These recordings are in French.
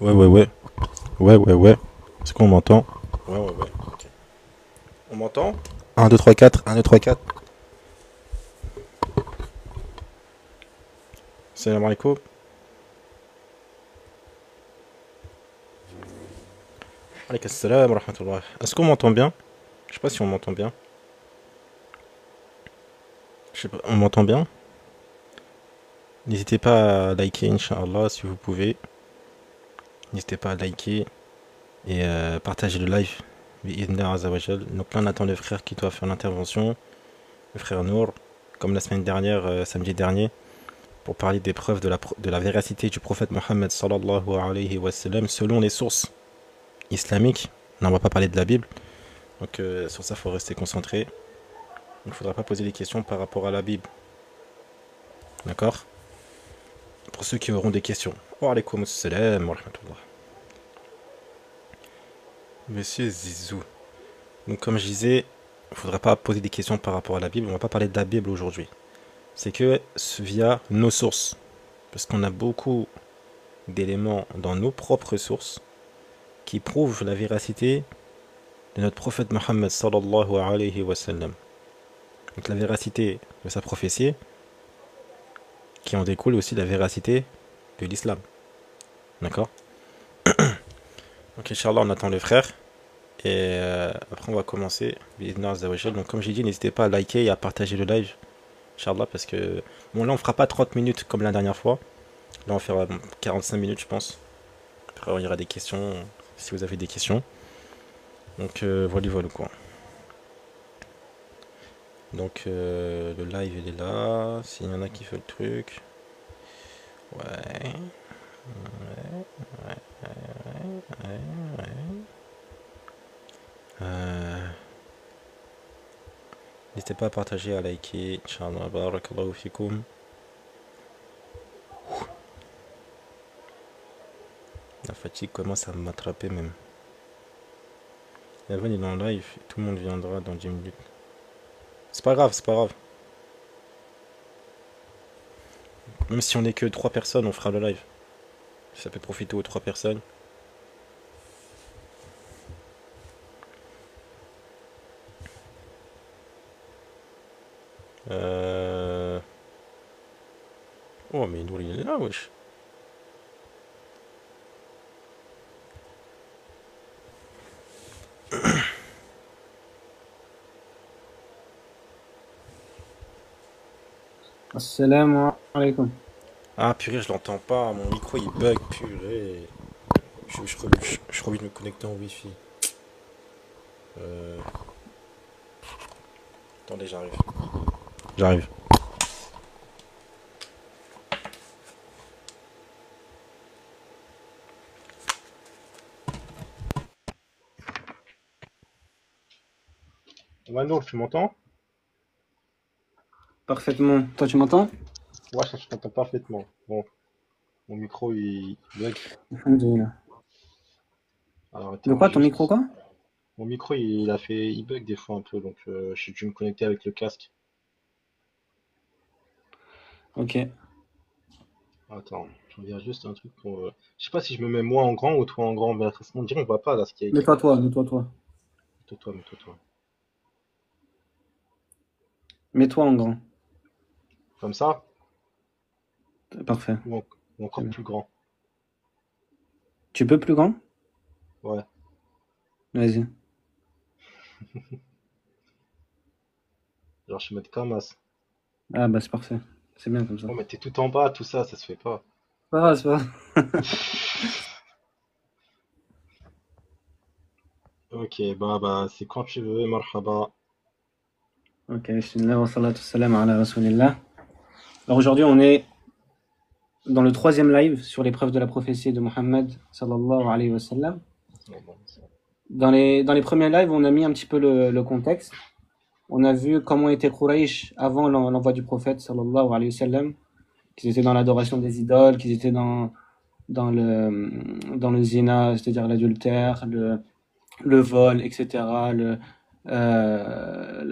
Ouais, ouais, ouais. Ouais, ouais, ouais. Est-ce qu'on m'entend? Ouais, ouais, ouais. Ok. On m'entend? 1, 2, 3, 4. 1, 2, 3, 4. Salam alaikum. Alaikum salam wa rahmatullah. Est-ce qu'on m'entend bien? Je sais pas si on m'entend bien. Je sais pas. On m'entend bien? N'hésitez pas à liker, Inch'Allah, si vous pouvez. N'hésitez pas à liker et partager le live. Bi'idhnillah azza wa jal. Donc là, on attend le frère qui doit faire l'intervention. Le frère Nour. Comme la semaine dernière, samedi dernier. Pour parler des preuves de la véracité du prophète Mohammed sallallahu alayhi wa sallam selon les sources islamiques. Non, on va pas parler de la Bible, donc sur ça il faut rester concentré. Il ne faudra pas poser des questions par rapport à la Bible, d'accord? Pour ceux qui auront des questions. Wa alaykoum assalam wa rahmatullah. Monsieur Zizou. Donc comme je disais, il ne faudra pas poser des questions par rapport à la Bible, on va pas parler de la Bible aujourd'hui. C'est que via nos sources, parce qu'on a beaucoup d'éléments dans nos propres sources qui prouvent la véracité de notre prophète Mohammed sallallahu alayhi wa sallam. Donc la véracité de sa prophétie, qui en découle aussi la véracité de l'islam. D'accord? Donc Inch'Allah, on attend le frère. Et après, on va commencer. Donc comme j'ai dit, n'hésitez pas à liker et à partager le live. Inch'Allah, parce que... Bon, là, on fera pas 30 minutes comme la dernière fois. Là, on fera 45 minutes, je pense. Après, il y aura des questions, si vous avez des questions. Donc voilà, voilà quoi. Donc le live il est là. S'il y en a qui fait le truc. Ouais. Euh, N'hésitez pas à partager, à liker. Inch'Allah, barakallahu fikum. La fatigue commence à m'attraper même. Evan il est en live, tout le monde viendra dans 10 minutes. C'est pas grave, c'est pas grave. Même si on est que 3 personnes, on fera le live. Ça peut profiter aux 3 personnes. Euh... Oh mais Nour il est là, wesh. Assalamu alaikum. Ah purée, je l'entends pas, mon micro il bug, purée. Je suis obligé de me connecter en wifi. Euh... Attendez, j'arrive. J'arrive. Ouais, Nour, tu m'entends? Parfaitement. Toi, tu m'entends? Ouais, je t'entends parfaitement. Bon, mon micro il bug. Alhamdulillah. Alors De attends, quoi, ton micro juste. quoi? Mon micro il bug des fois un peu, donc je dû me connecter avec le casque. Ok. Attends, je regarde juste un truc pour. Je sais pas si je me mets moi en grand ou toi en grand, mais de toute façon, on dirait on voit pas là ce qui est écrit. Mets-toi toi, mets-toi toi. Mets-toi, mets-toi. Mets-toi en grand. Comme ça, Parfait. ou, ou C'est encore bien. plus grand. Tu peux plus grand? Ouais. Vas-y. Genre je vais mettre comme as. Ah bah c'est parfait. C'est bien comme ça. Oh mais t'es tout en bas, tout ça, ça se fait pas. C'est pas grave, c'est pas grave. Ok, bah c'est quand tu veux, marhaba. Ok, bismillah wa salatu salam ala rasulillah. Alors aujourd'hui, on est dans le troisième live sur les preuves de la prophétie de Mohammed sallallahu alayhi wa sallam. Oh, bon, ça. Dans les premiers lives, on a mis un petit peu le contexte. On a vu comment était Quraysh avant l'envoi du prophète sallallahu alayhi wa sallam, qu'ils étaient dans l'adoration des idoles, qu'ils étaient dans le zina, c'est-à-dire l'adultère, le vol, etc., euh,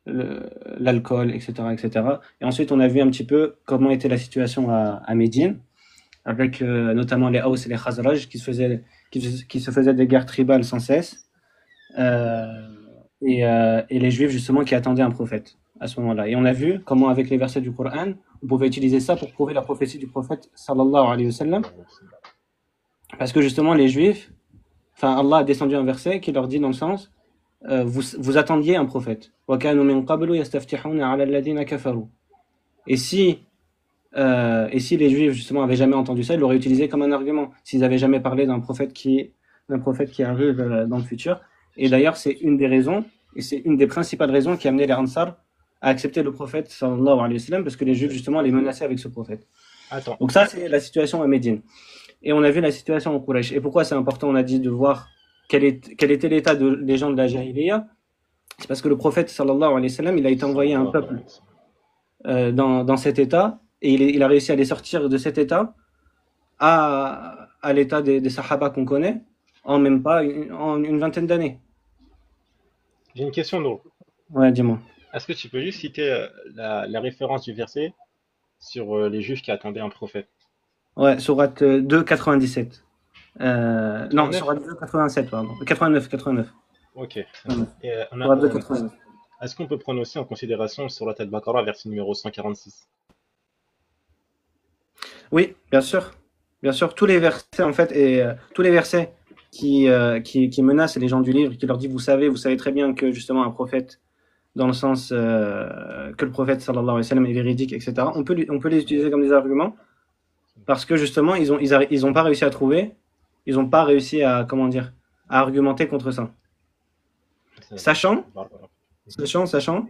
le- l'alcool, etc., etc. Et ensuite, on a vu un petit peu comment était la situation à Médine. avec notamment les Haus et les Khazraj qui se faisaient des guerres tribales sans cesse, euh, et les Juifs justement qui attendaient un prophète à ce moment-là. Et on a vu comment avec les versets du Coran, on pouvait utiliser ça pour prouver la prophétie du prophète sallallahu alayhi wa sallam, parce que justement les Juifs, enfin Allah a descendu un verset qui leur dit dans le sens, vous attendiez un prophète. وَكَانُوا مِن قَبْلُ يَسْتَفْتِحُونَ عَلَى الَّذِينَ كَفَرُوا. Et si les Juifs justement avaient jamais entendu ça, ils l'auraient utilisé comme un argument s'ils avaient jamais parlé d'un prophète qui arrive dans le futur. Et d'ailleurs, c'est une des raisons, et c'est une des principales raisons qui a amené les Ansar à accepter le prophète sallallahu alayhi wa sallam, parce que les Juifs justement les menaçaient avec ce prophète. Attends, Donc ça, c'est la situation à Médine. Et on a vu la situation au Quraysh. Et pourquoi c'est important, on a dit, de voir quel était l'état des gens de la Jahiliya. C'est parce que le prophète sallallahu alayhi wa sallam, il a été envoyé à un peuple dans cet état, et il a réussi à les sortir de cet état à l'état des Sahaba qu'on connaît, en même pas en une vingtaine d'années. j'ai une question, Nour. Ouais, dis-moi. Est-ce que tu peux juste citer la référence du verset sur les juifs qui attendaient un prophète? Ouais, sourate 2, 97. Non, 89? sourate 2, 87, pardon. 89, 89. Ok. 89. Et Sourate 2, 89. est-ce qu'on peut prendre aussi en considération sur la tête Baqarah, verset numéro 146? Oui, bien sûr. Bien sûr, tous les versets, en fait, et tous les versets qui menacent les gens du livre, qui leur disent, vous savez très bien que justement un prophète, dans le sens que le prophète sallallahu alayhi wa sallam est véridique, etc. On peut les utiliser comme des arguments parce que justement ils ont pas réussi à trouver, ils ont pas réussi à comment dire à argumenter contre ça. Sachant, sachant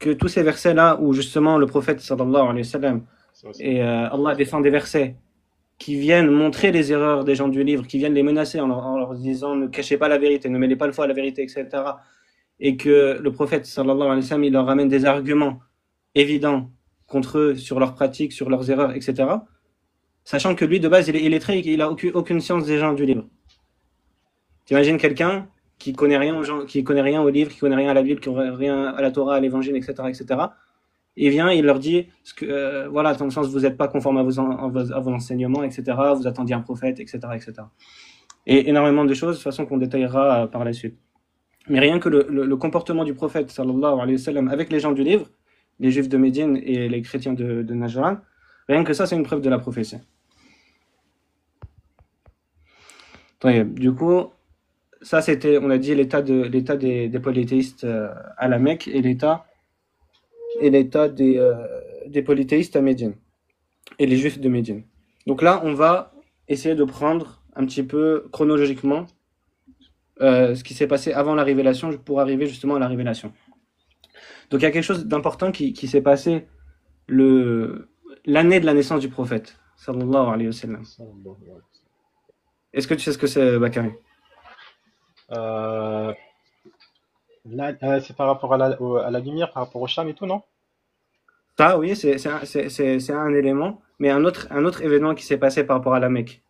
que tous ces versets là où justement le prophète sallallahu alayhi wa sallam et Allah descend des versets qui viennent montrer les erreurs des gens du livre, qui viennent les menacer en leur disant ne cachez pas la vérité, ne mêlez pas le faux à la vérité, etc. Et que le prophète sallallahu alayhi wa sallam il leur ramène des arguments évidents contre eux sur leurs pratiques, sur leurs erreurs, etc. Sachant que lui de base il est très, il a aucune science des gens du livre. T'imagines quelqu'un qui connaît rien aux gens, qui connaît rien au livre, qui connaît rien à la Bible, qui connaît rien à la Torah, à l'Évangile, etc., etc. Il vient, il leur dit, voilà, dans le sens, vous n'êtes pas conforme à vos enseignements, etc. Vous attendiez un prophète, etc., etc. Et énormément de choses, de toute façon, qu'on détaillera par la suite. Mais rien que le comportement du prophète, sallallahu alayhi wa sallam, avec les gens du livre, les juifs de Médine et les chrétiens de Najran, rien que ça, c'est une preuve de la prophétie. Du coup, ça c'était, on a dit, l'état des polythéistes à la Mecque et l'état des polythéistes à Médine et les juifs de Médine. Donc là, on va essayer de prendre un petit peu chronologiquement ce qui s'est passé avant la révélation pour arriver justement à la révélation. Donc il y a quelque chose d'important qui s'est passé l'année de la naissance du prophète, sallallahu alayhi wa sallam. Est-ce que tu sais ce que c'est, Bakary? Euh, là, c'est par rapport à la lumière, par rapport au charme et tout, non? Ça, oui, c'est un élément, mais un autre événement qui s'est passé par rapport à la Mecque.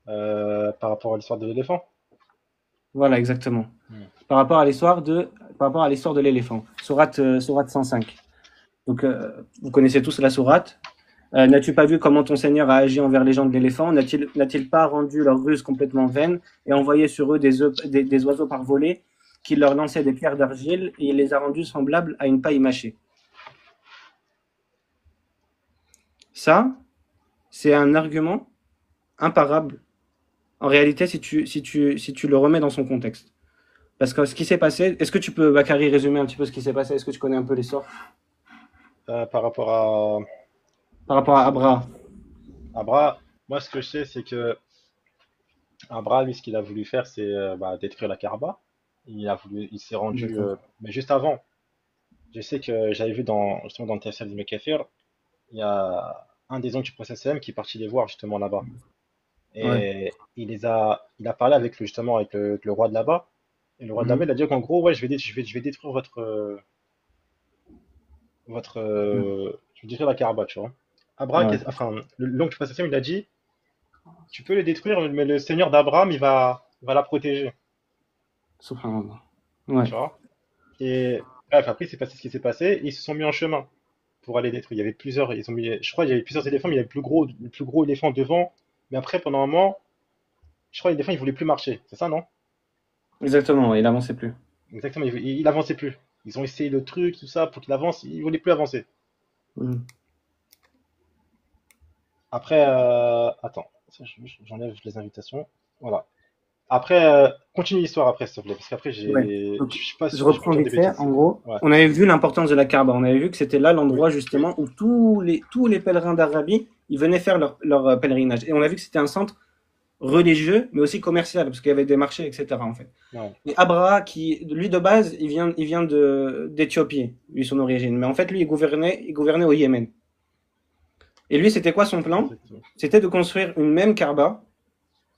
Par rapport à l'histoire de l'éléphant. Voilà, exactement. Hmm. Par rapport à l'histoire de l'éléphant. Sourate 105. Donc, vous connaissez tous la sourate. N'as-tu pas vu comment ton Seigneur a agi envers les gens de l'éléphant? N'a-t-il pas rendu leur ruse complètement vaine et envoyé sur eux des oiseaux par volée qui leur lançaient des pierres d'argile et il les a rendus semblables à une paille mâchée? Ça, c'est un argument imparable. En réalité, si tu le remets dans son contexte. Parce que ce qui s'est passé, est-ce que tu peux, Bakary, résumer un petit peu ce qui s'est passé? Est-ce que tu connais un peu l'histoire? Par rapport à Par rapport à Abra. Abra, moi ce que je sais, c'est que Abra, lui, ce qu'il a voulu faire, c'est détruire la Kaaba. Il s'est rendu, D'accord. mais juste avant. Je sais que j'avais vu justement dans le Tafsir d'Ibn Kathir, il y a un des oncles du prophète sallam qui est parti les voir justement là-bas. Ouais. Et il a parlé avec justement avec le roi de là-bas. Et le roi de là-bas, il a dit qu'en gros, ouais, je vais détruire je vais détruire la Kaaba, tu vois. Ouais. Enfin, l'oncle du prophète sallam, il a dit, tu peux les détruire, mais le Seigneur d'Abraham, il va la protéger, Subhanallah. Ouais. tu vois. Et bref, après, c'est passé ce qui s'est passé, ils se sont mis en chemin pour aller détruire. Il y avait plusieurs, ils ont mis, je crois qu'il y avait plusieurs éléphants, mais il y avait le plus gros éléphant devant. Mais après, pendant un moment, je crois que l'éléphant, il voulait plus marcher. C'est ça, non? Exactement, ouais, il avançait plus. Exactement, il avançait plus. Ils ont essayé le truc, tout ça, pour qu'il avance, il voulait plus avancer. Mhm. Après, attends, ça, j'enlève les invitations. Voilà. Après, continue l'histoire après, s'il te plaît, parce qu'après, Ouais. je Donc, suis pas je sûr, je peux reprends dire des vite fait. bêtises. En gros, Ouais. on avait vu l'importance de la Kaaba. On avait vu que c'était là Oui. l'endroit justement où tous les pèlerins d'Arabie, ils venaient faire leur pèlerinage. Et on a vu que c'était un centre religieux, mais aussi commercial, parce qu'il y avait des marchés, etc. en fait. Ouais. Et Abraha, qui, lui de base, il vient d'Éthiopie, lui son origine. Mais en fait, lui, il gouvernait au Yémen. Et lui, c'était quoi son plan? Exactement. C'était de construire une même Kaaba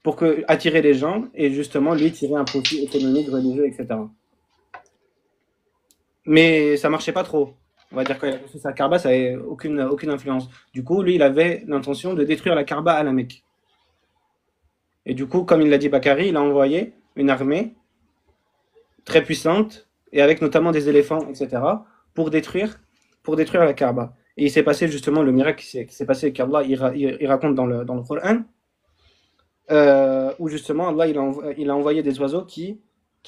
pour attirer les gens et justement lui tirer un profit économique, religieux, etc. Mais ça marchait pas trop. On va dire quand il a construit sa Kaaba, ça n'avait aucune influence. Du coup, lui, il avait l'intention de détruire la Kaaba à la Mecque. Et du coup, comme il l'a dit Bakary, il a envoyé une armée très puissante et avec notamment des éléphants, etc. pour détruire, pour détruire la Kaaba. Et il s'est passé justement le miracle qui s'est passé qu'Allah il raconte dans le Coran, où justement Allah il a envoyé des oiseaux qui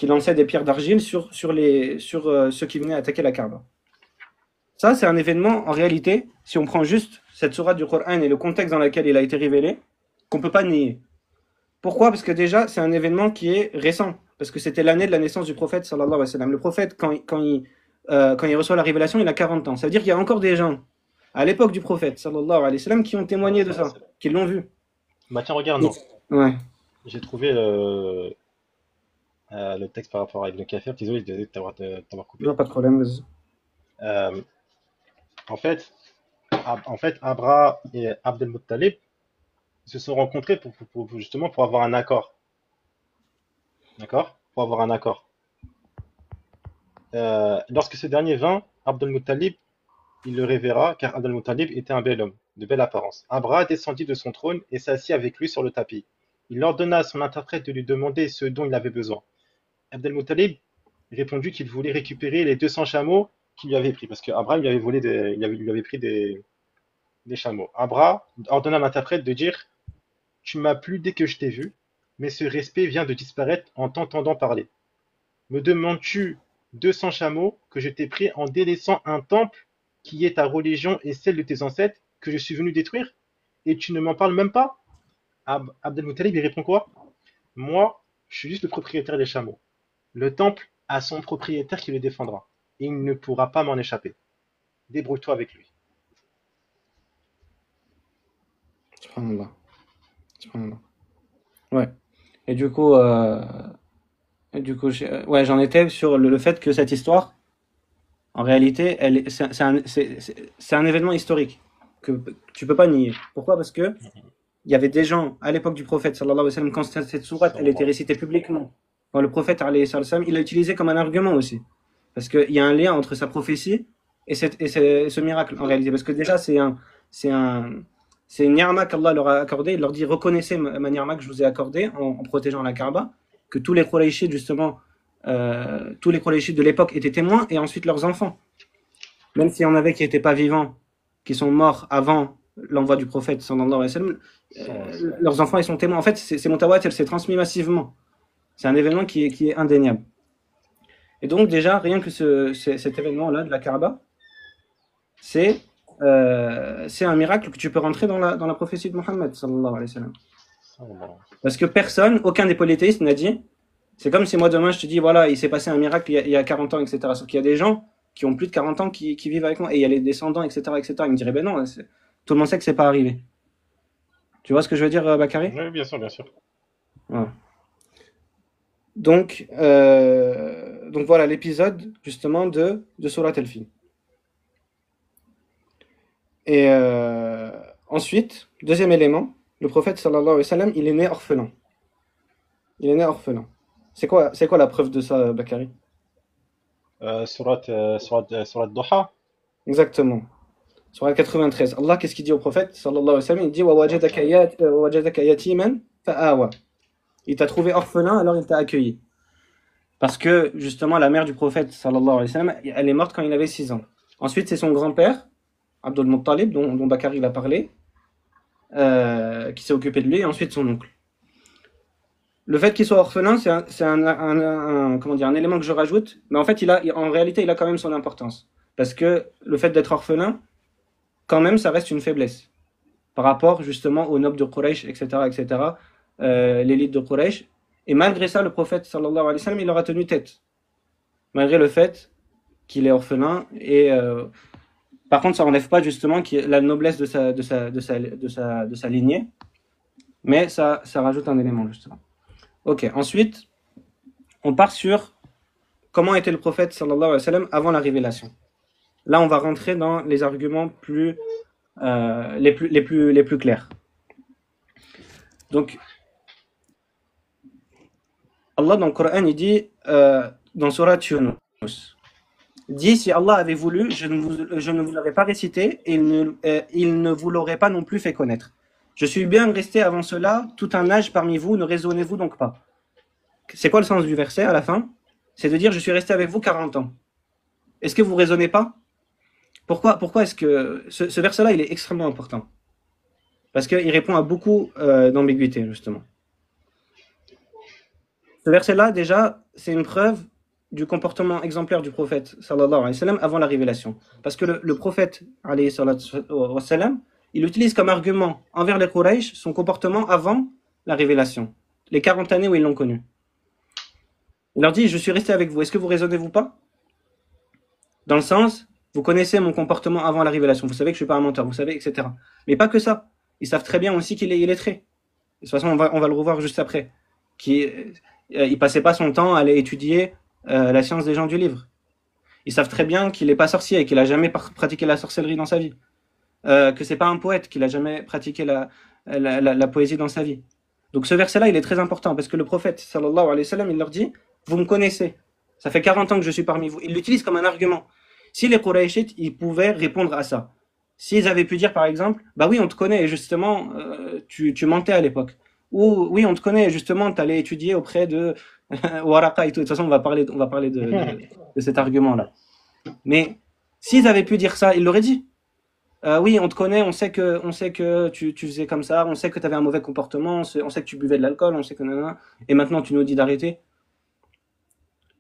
lançaient des pierres d'argile sur ceux qui venaient attaquer la Kaaba. Ça, c'est un événement, en réalité, si on prend juste cette sourate du Coran et le contexte dans lequel il a été révélé, qu'on peut pas nier. Pourquoi? Parce que déjà, c'est un événement qui est récent. Parce que c'était l'année de la naissance du prophète, sallallahu alayhi wa sallam. Le prophète, quand il reçoit la révélation, il a 40 ans. Ça veut dire qu'il y a encore des gens, à l'époque du prophète, sallallahu alayhi wa sallam, qui ont témoigné de ça, qui l'ont vu. Bah tiens, regarde, non. Ouais, J'ai trouvé le texte par rapport à Ibn Kathir. Désolé de t'avoir coupé. non, pas de problème, vas-y. Euh, en fait, Abra et Abdel Muttalib se sont rencontrés justement pour avoir un accord. D'accord? Pour avoir un accord. Lorsque ce dernier vint, Abdel Muttalib, il le révéra, car Abdel Muttalib était un bel homme, de belle apparence. Abra descendit de son trône et s'assit avec lui sur le tapis. Il ordonna à son interprète de lui demander ce dont il avait besoin. Abdel Muttalib répondit qu'il voulait récupérer les 200 chameaux qu'il lui avait pris, parce qu'Abra lui avait volé lui avait pris des chameaux. Abra ordonna à l'interprète de dire: Tu m'as plu dès que je t'ai vu, mais ce respect vient de disparaître en t'entendant parler. Me demandes-tu 200 chameaux que je t'ai pris en délaissant un temple qui est ta religion et celle de tes ancêtres que je suis venu détruire? Et tu ne m'en parles même pas? Abdel Muttalib, il répond quoi? Moi, je suis juste le propriétaire des chameaux. Le temple a son propriétaire qui le défendra. Et il ne pourra pas m'en échapper. Débrouille-toi avec lui. Subhanallah. Subhanallah. Ouais. Et du coup, ouais, j'en étais sur le fait que cette histoire, en réalité, c'est un événement historique que tu peux pas nier. Pourquoi? Parce que il y avait des gens à l'époque du prophète, sallallahu alayhi wa sallam, quand cette sourate elle était récitée publiquement. Quand le prophète, alayhi sallam, il l'a utilisé comme un argument aussi. Parce qu'il y a un lien entre sa prophétie et ce miracle, en réalité. Parce que déjà, c'est un, c'est une ni'ma qu'Allah leur a accordé. Il leur dit, reconnaissez ma ni'ma que je vous ai accordée en protégeant la Kaaba, que tous les Qurayshites, justement, tous les Qurayshites de l'époque étaient témoins, et ensuite leurs enfants. Même s'il y en avait qui n'étaient pas vivants, qui sont morts avant l'envoi du prophète, sallallahu alayhi wa sallam, leurs enfants, ils sont témoins. En fait, c'est Mutawatir, c'est transmis massivement. C'est un événement qui est indéniable. Et donc, déjà, rien que cet événement-là de la Kaaba, c'est un miracle que tu peux rentrer dans la prophétie de Mohammed, sallallahu alayhi wa sallam. Parce que personne, aucun des polythéistes n'a dit, c'est comme si moi demain je te dis, voilà, il s'est passé un miracle il y a 40 ans, etc. Sauf qu'il y a des gens qui ont plus de 40 ans qui vivent avec moi, et il y a les descendants, etc. etc. Ils me diraient, ben non, tout le monde sait que c'est pas arrivé. Tu vois ce que je veux dire, Bakary? Oui, bien sûr, bien sûr. Voilà. Donc voilà l'épisode justement de Surat Al-Fil. Et ensuite, deuxième élément, le prophète sallallahu alayhi wa sallam, il est né orphelin. Il est né orphelin. C'est quoi la preuve de ça, Bakary? Surat Doha. Exactement. Surat 93. Allah, qu'est-ce qu'il dit au prophète sallallahu alayhi wa sallam? Il dit wa wajadaka yatiman fa'awa. Il t'a trouvé orphelin, alors il t'a accueilli. Parce que, justement, la mère du prophète, sallallahu alayhi wa sallam, elle est morte quand il avait 6 ans. Ensuite, c'est son grand-père Abdul Muttalib, dont Bakary il a parlé, qui s'est occupé de lui, et ensuite son oncle. Le fait qu'il soit orphelin, c'est comment dire, un élément que je rajoute, mais en fait, en réalité, il a quand même son importance. Parce que le fait d'être orphelin, quand même, ça reste une faiblesse. Par rapport, justement, aux nobles de Quraysh, etc., etc., l'élite de Quraysh. Et malgré ça, le prophète, sallallahu alayhi wa sallam, il leur a tenu tête. Malgré le fait qu'il est orphelin. Et par contre, ça n'enlève pas, justement, la noblesse de sa lignée. Mais ça rajoute un élément, justement. Ok, ensuite, on part sur comment était le prophète sallallahu alayhi wa sallam avant la révélation. Là, on va rentrer dans les arguments les plus clairs. Donc, Allah dans le Coran, il dit dans Surat Yunus, dit si Allah avait voulu, je ne vous l'aurais pas récité et il ne vous l'aurait pas non plus fait connaître. Je suis bien resté avant cela tout un âge parmi vous, ne raisonnez-vous donc pas. C'est quoi le sens du verset à la fin? C'est de dire je suis resté avec vous 40 ans. Est-ce que vous raisonnez pas? Pourquoi est-ce que ce verset-là il est extrêmement important? Parce qu'il répond à beaucoup d'ambiguïté justement. Ce verset-là déjà c'est une preuve du comportement exemplaire du prophète sallallahu alayhi wa sallam avant la révélation. Parce que le prophète alayhi wa sallam, il utilise comme argument envers les Quraysh son comportement avant la révélation, les 40 années où ils l'ont connu. Il leur dit, je suis resté avec vous, est-ce que vous raisonnez-vous pas? Dans le sens, vous connaissez mon comportement avant la révélation, vous savez que je ne suis pas un menteur, vous savez, etc. Mais pas que ça, ils savent très bien aussi qu'il est illettré. De toute façon, on va le revoir juste après. Il ne passait pas son temps à aller étudier la science des gens du livre. Ils savent très bien qu'il n'est pas sorcier et qu'il n'a jamais pratiqué la sorcellerie dans sa vie. Que c'est pas un poète, qu'il n'a jamais pratiqué la poésie dans sa vie. Donc ce verset-là, il est très important parce que le prophète, sallallahu alayhi wa sallam, il leur dit, vous me connaissez, ça fait 40 ans que je suis parmi vous. Il l'utilise comme un argument. Si les Qurayshites, ils pouvaient répondre à ça. S'ils avaient pu dire par exemple, bah oui, on te connaît, justement, tu mentais à l'époque. Ou oui, on te connaît, justement, tu allais étudier auprès de Waraka et tout. De toute façon, on va parler de cet argument-là. Mais s'ils avaient pu dire ça, ils l'auraient dit. Oui, on te connaît, on sait que tu faisais comme ça, on sait que tu avais un mauvais comportement, on sait que tu buvais de l'alcool, on sait que nanana, et maintenant tu nous dis d'arrêter.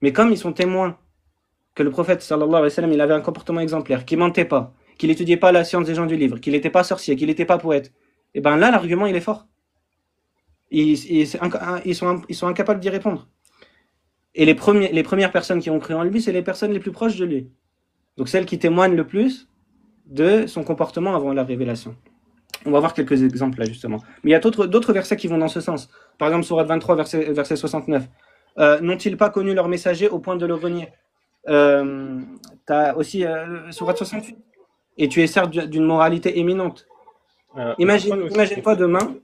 Mais comme ils sont témoins que le prophète sallallahu alayhi wa sallam, il avait un comportement exemplaire, qu'il mentait pas, qu'il étudiait pas la science des gens du livre, qu'il n'était pas sorcier, qu'il n'était pas poète, et ben là l'argument il est fort. Ils sont incapables d'y répondre. Et les premières personnes qui ont cru en lui, c'est les personnes les plus proches de lui. Donc celles qui témoignent le plus de son comportement avant la révélation. On va voir quelques exemples là justement. Mais il y a d'autres versets qui vont dans ce sens. Par exemple, Sourate 23, verset 69. N'ont-ils pas connu leur messager au point de le renier? T'as aussi Sourate 68. Et tu es certes d'une moralité éminente. Imagine-toi demain,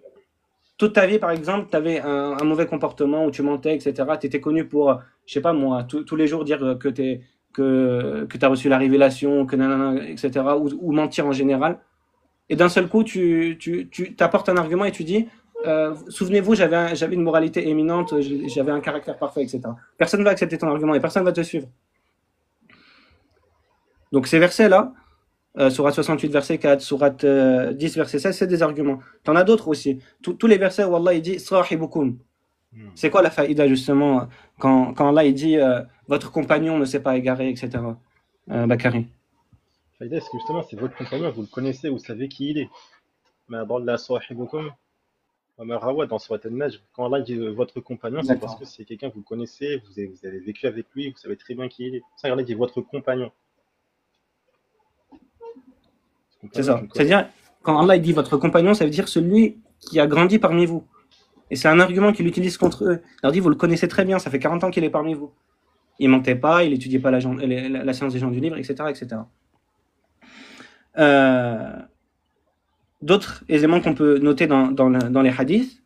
toute ta vie par exemple, tu avais un mauvais comportement où tu mentais, etc. Tu étais connu pour, je sais pas moi, tous les jours dire que tu as reçu la révélation, que nanana, etc. Ou mentir en général. Et d'un seul coup, tu t'apportes un argument et tu dis souvenez-vous, j'avais une moralité éminente, j'avais un caractère parfait, etc. Personne ne va accepter ton argument et personne ne va te suivre. Donc ces versets-là, Sourate 68, verset 4, Sourate 10, verset 16, c'est des arguments. T'en as d'autres aussi. Tous les versets où Allah il dit Sahibukum. C'est quoi la faïda justement quand Allah il dit votre compagnon ne s'est pas égaré, etc. Bakary. La faïda, c'est que justement, c'est votre compagnon, vous le connaissez, vous savez qui il est. Mais à bord de la Sahibukum, dans Surat An-Najm, quand Allah dit votre compagnon, c'est parce que c'est quelqu'un que vous connaissez, vous avez vécu avec lui, vous savez très bien qui il est. Ça, Allah dit votre compagnon. C'est ça. C'est-à-dire, quand Allah dit votre compagnon, ça veut dire celui qui a grandi parmi vous. Et c'est un argument qu'il utilise contre eux. Il leur dit, vous le connaissez très bien, ça fait 40 ans qu'il est parmi vous. Il mentait pas, il étudiait pas la science des gens du livre, etc., etc. D'autres éléments qu'on peut noter dans les hadiths,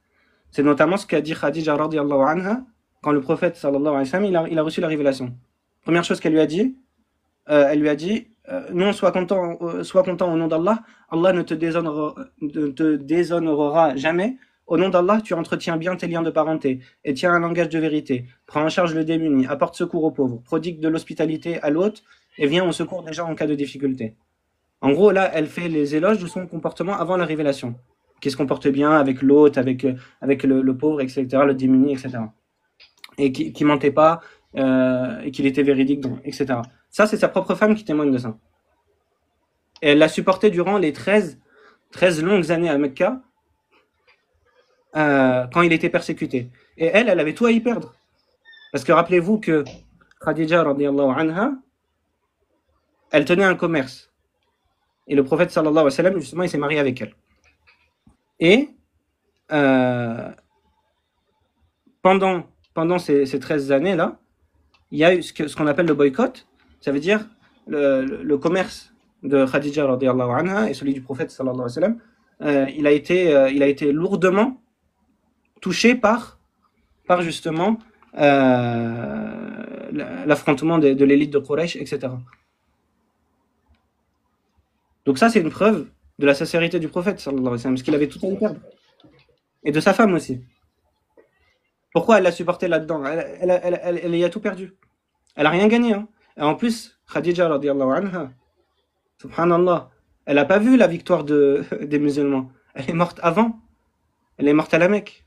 c'est notamment ce qu'a dit Khadija radiyallahu anha quand le prophète sallallahu alayhi wa sallam il a reçu la révélation. Première chose qu'elle lui a dit, non, sois content au nom d'Allah, Allah ne te déshonorera jamais. Au nom d'Allah, tu entretiens bien tes liens de parenté et tiens un langage de vérité. Prends en charge le démuni, apporte secours aux pauvres, prodigue de l'hospitalité à l'hôte et viens au secours des gens en cas de difficulté. En gros, là, elle fait les éloges de son comportement avant la révélation. Qui se comporte bien avec l'autre, avec le pauvre, etc., le démuni, etc. Et qui mentait pas, et qu'il était véridique, etc. Ça, c'est sa propre femme qui témoigne de ça. Et elle l'a supporté durant les 13 longues années à Mecca, quand il était persécuté. Et elle avait tout à y perdre. Parce que rappelez-vous que Khadija, radiyallahu anha, elle tenait un commerce. Et le prophète, sallallahu alayhi wa sallam, justement, il s'est marié avec elle. Et pendant ces 13 années-là, il y a eu ce qu'on appelle le boycott. Ça veut dire le commerce de Khadija, radiyallahu anha, et celui du prophète, sallallahu alayhi wa sallam, il a été lourdement touché par justement l'affrontement de l'élite de Quraysh, etc. Donc ça, c'est une preuve de la sincérité du prophète, sallallahu alayhi wa sallam, parce qu'il avait tout à y perdre. Et de sa femme aussi. Pourquoi elle l'a supporté là-dedans? Elle y a tout perdu. Elle a rien gagné. Hein. Et en plus, Khadija, radiyallahu anha, subhanallah, elle n'a pas vu la victoire des musulmans. Elle est morte avant. Elle est morte à la Mecque.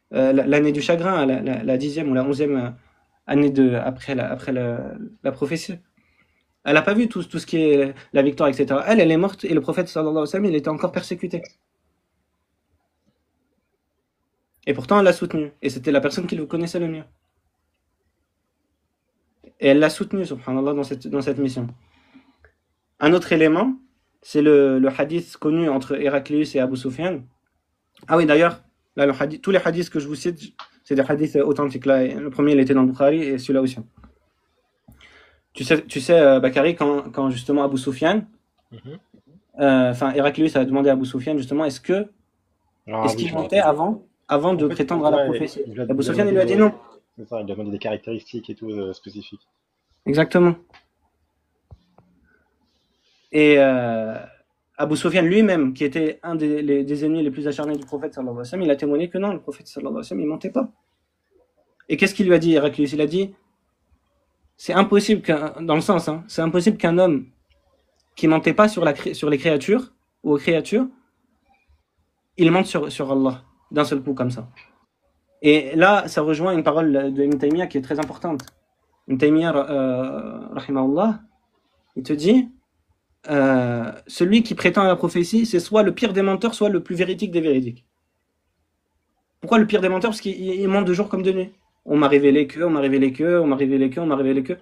L'année du chagrin, la 10e ou la 11e année après la prophétie. Elle n'a pas vu tout ce qui est la victoire, etc. Elle est morte et le prophète, sallallahu alayhi wa sallam, il était encore persécuté. Et pourtant, elle l'a soutenu. Et c'était la personne qui le connaissait le mieux. Et elle l'a soutenu, subhanallah, dans cette mission. Un autre élément, c'est le hadith connu entre Héraclius et Abu Sufyan. Ah oui, d'ailleurs, là, tous les hadiths que je vous cite, c'est des hadiths authentiques. Là, le premier, il était dans le Bukhari et celui-là aussi. Tu sais Bakary, quand justement Abu Sufyan, Héraclius a demandé à Abu Sufyan, justement, est-ce qu'il mentait avant de prétendre à la prophétie? Abu Sufyan, il lui a dit non. C'est ça, il lui a demandé des caractéristiques et tout spécifiques. Exactement. Et Abu Sufyan lui-même, qui était un des ennemis les plus acharnés du prophète, sallallahu alayhi wa sallam, il a témoigné que non, le prophète, sallallahu alayhi wa sallam, il mentait pas. Et qu'est-ce qu'il lui a dit, Héraclius? Il a dit, c'est impossible c'est impossible qu'un homme qui mentait pas sur les créatures, ou aux créatures, il mente sur Allah, d'un seul coup, comme ça. Et là, ça rejoint une parole de Ibn Taymiyyah qui est très importante. Ibn Taymiyyah, rahimahullah, il te dit, celui qui prétend à la prophétie, c'est soit le pire des menteurs, soit le plus véridique des véridiques. Pourquoi le pire des menteurs? Parce qu'il ment de jour comme de nuit. On m'a révélé que, on m'a révélé que, on m'a révélé que, on m'a révélé que.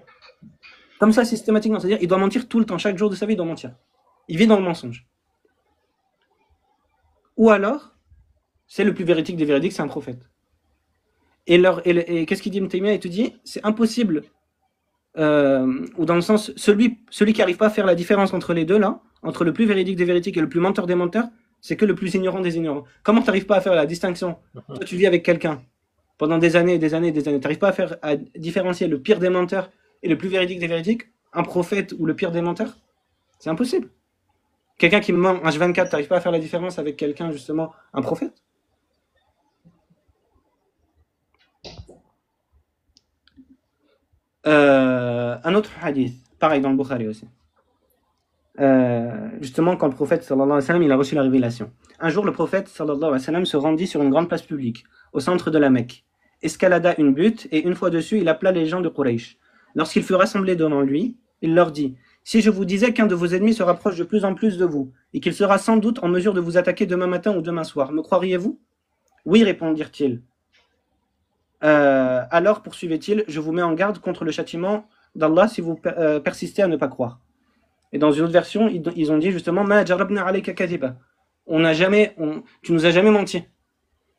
Comme ça, systématiquement. C'est-à-dire, il doit mentir tout le temps. Chaque jour de sa vie, il doit mentir. Il vit dans le mensonge. Ou alors, c'est le plus véridique des véridiques, c'est un prophète. Et qu'est-ce qu'il dit Ibn Taymiyyah? Il te dit, c'est impossible, ou dans le sens, celui qui n'arrive pas à faire la différence entre les deux, là, entre le plus véridique des véridiques et le plus menteur des menteurs, c'est que le plus ignorant des ignorants. Comment tu n'arrives pas à faire la distinction? Toi, tu vis avec quelqu'un pendant des années et des années et des années. Tu n'arrives pas à différencier le pire des menteurs et le plus véridique des véridiques, un prophète ou le pire des menteurs? C'est impossible. Quelqu'un qui ment H24, tu n'arrives pas à faire la différence avec quelqu'un, justement, un prophète? Un autre hadith, pareil dans le Bukhari aussi. Justement, quand le prophète sallallahu alayhi wa sallam, il a reçu la révélation. Un jour, le prophète sallallahu alayhi wa sallam se rendit sur une grande place publique, au centre de la Mecque, escalada une butte et une fois dessus, il appela les gens de Quraysh. Lorsqu'il fut rassemblé devant lui, il leur dit: si je vous disais qu'un de vos ennemis se rapproche de plus en plus de vous et qu'il sera sans doute en mesure de vous attaquer demain matin ou demain soir, me croiriez-vous? Oui, répondirent-ils. Alors, poursuivait-il, je vous mets en garde contre le châtiment d'Allah si vous persistez à ne pas croire. Et dans une autre version, ils ont dit justement, Ma jarabna alayka kadhiba. Tu nous as jamais menti.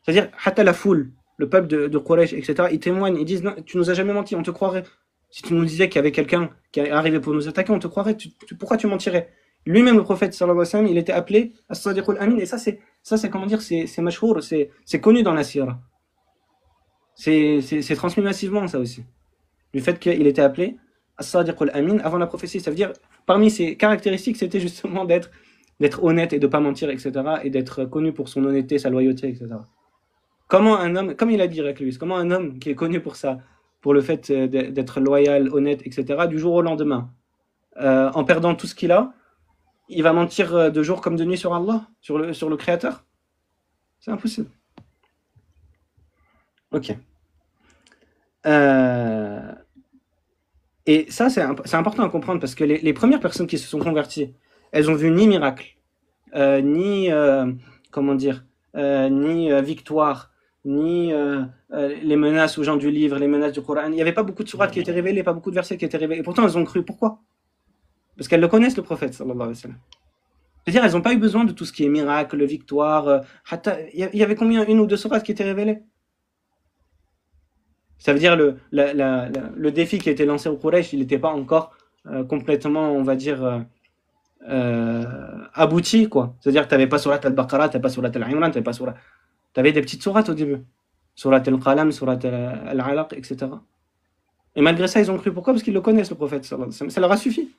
C'est-à-dire, hatta la foule, le peuple de Quraysh, etc., ils témoignent, ils disent, non, tu nous as jamais menti, on te croirait. Si tu nous disais qu'il y avait quelqu'un qui arrivait pour nous attaquer, on te croirait. Pourquoi tu mentirais? Lui-même, le prophète, sallallahu alayhi wa sallam, il était appelé as-sadiqul amin. Et ça, c'est comment dire, c'est mashhour, c'est connu dans la sira. C'est transmis massivement, ça aussi. Du fait qu'il était appelé as-sadiqul amin avant la prophétie. Ça veut dire, parmi ses caractéristiques, c'était justement d'être honnête et de ne pas mentir, etc. Et d'être connu pour son honnêteté, sa loyauté, etc. Comment un homme, comme il a dit Héraclius, comment un homme qui est connu pour le fait d'être loyal, honnête, etc., du jour au lendemain, en perdant tout ce qu'il a, il va mentir de jour comme de nuit sur Allah, sur le Créateur? C'est impossible. Ok. Euh, et ça, c'est important à comprendre parce que les premières personnes qui se sont converties, elles ont vu ni miracle, ni, comment dire, ni victoire, ni les menaces aux gens du livre, les menaces du Coran. Il n'y avait pas beaucoup de sourates qui étaient révélées, pas beaucoup de versets qui étaient révélés. Et pourtant, elles ont cru. Pourquoi? Parce qu'elles le connaissent, le prophète, sallallahu alayhi wa sallam. C'est-à-dire, elles n'ont pas eu besoin de tout ce qui est miracle, victoire. Il y avait combien? Une ou deux sourates qui étaient révélées? Ça veut dire le défi qui a été lancé au Quraysh, il n'était pas encore complètement, on va dire, abouti, quoi. C'est-à-dire que tu n'avais pas surat al-Baqarah, tu n'avais pas surat al-Imran, tu avais des petites sourates au début. Surat al-Qalam, surat al-Alaq, etc. Et malgré ça, ils ont cru. Pourquoi? Parce qu'ils le connaissent, le prophète. Ça leur a suffi.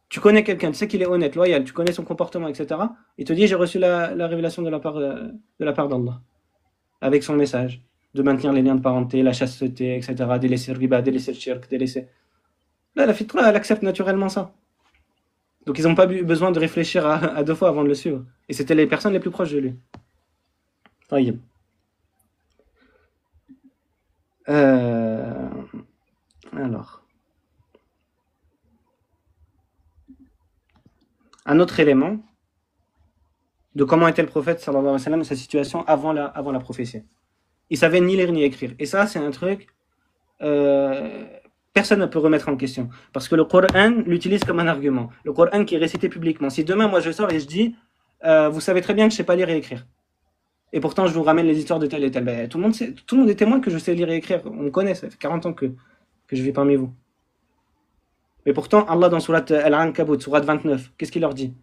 Tu connais quelqu'un, tu sais qu'il est honnête, loyal, tu connais son comportement, etc. Il te dit, j'ai reçu la révélation de la part d'Allah, avec son message, de maintenir les liens de parenté, la chasteté, etc., délaisser le riba, délaisser le shirk, délaisser... Là, la fitra, elle accepte naturellement ça. Donc, ils n'ont pas eu besoin de réfléchir à deux fois avant de le suivre. Et c'était les personnes les plus proches de lui. Taïb. Alors... Un autre élément de comment était le prophète, sallallahu alayhi wa sallam, sa situation avant la prophétie. Il savait ni lire ni écrire. Et ça, c'est un truc... personne ne peut remettre en question. Parce que le Coran l'utilise comme un argument. Le Coran qui est récité publiquement. Si demain, moi, je sors et je dis, vous savez très bien que je ne sais pas lire et écrire. Et pourtant, je vous ramène les histoires de tel et tel. Ben, tout le monde est témoin que je sais lire et écrire. On me connaît, ça fait 40 ans que je vis parmi vous. Mais pourtant, Allah, dans Surat Al-Ankabut, Surat 29, qu'est-ce qu'il leur dit?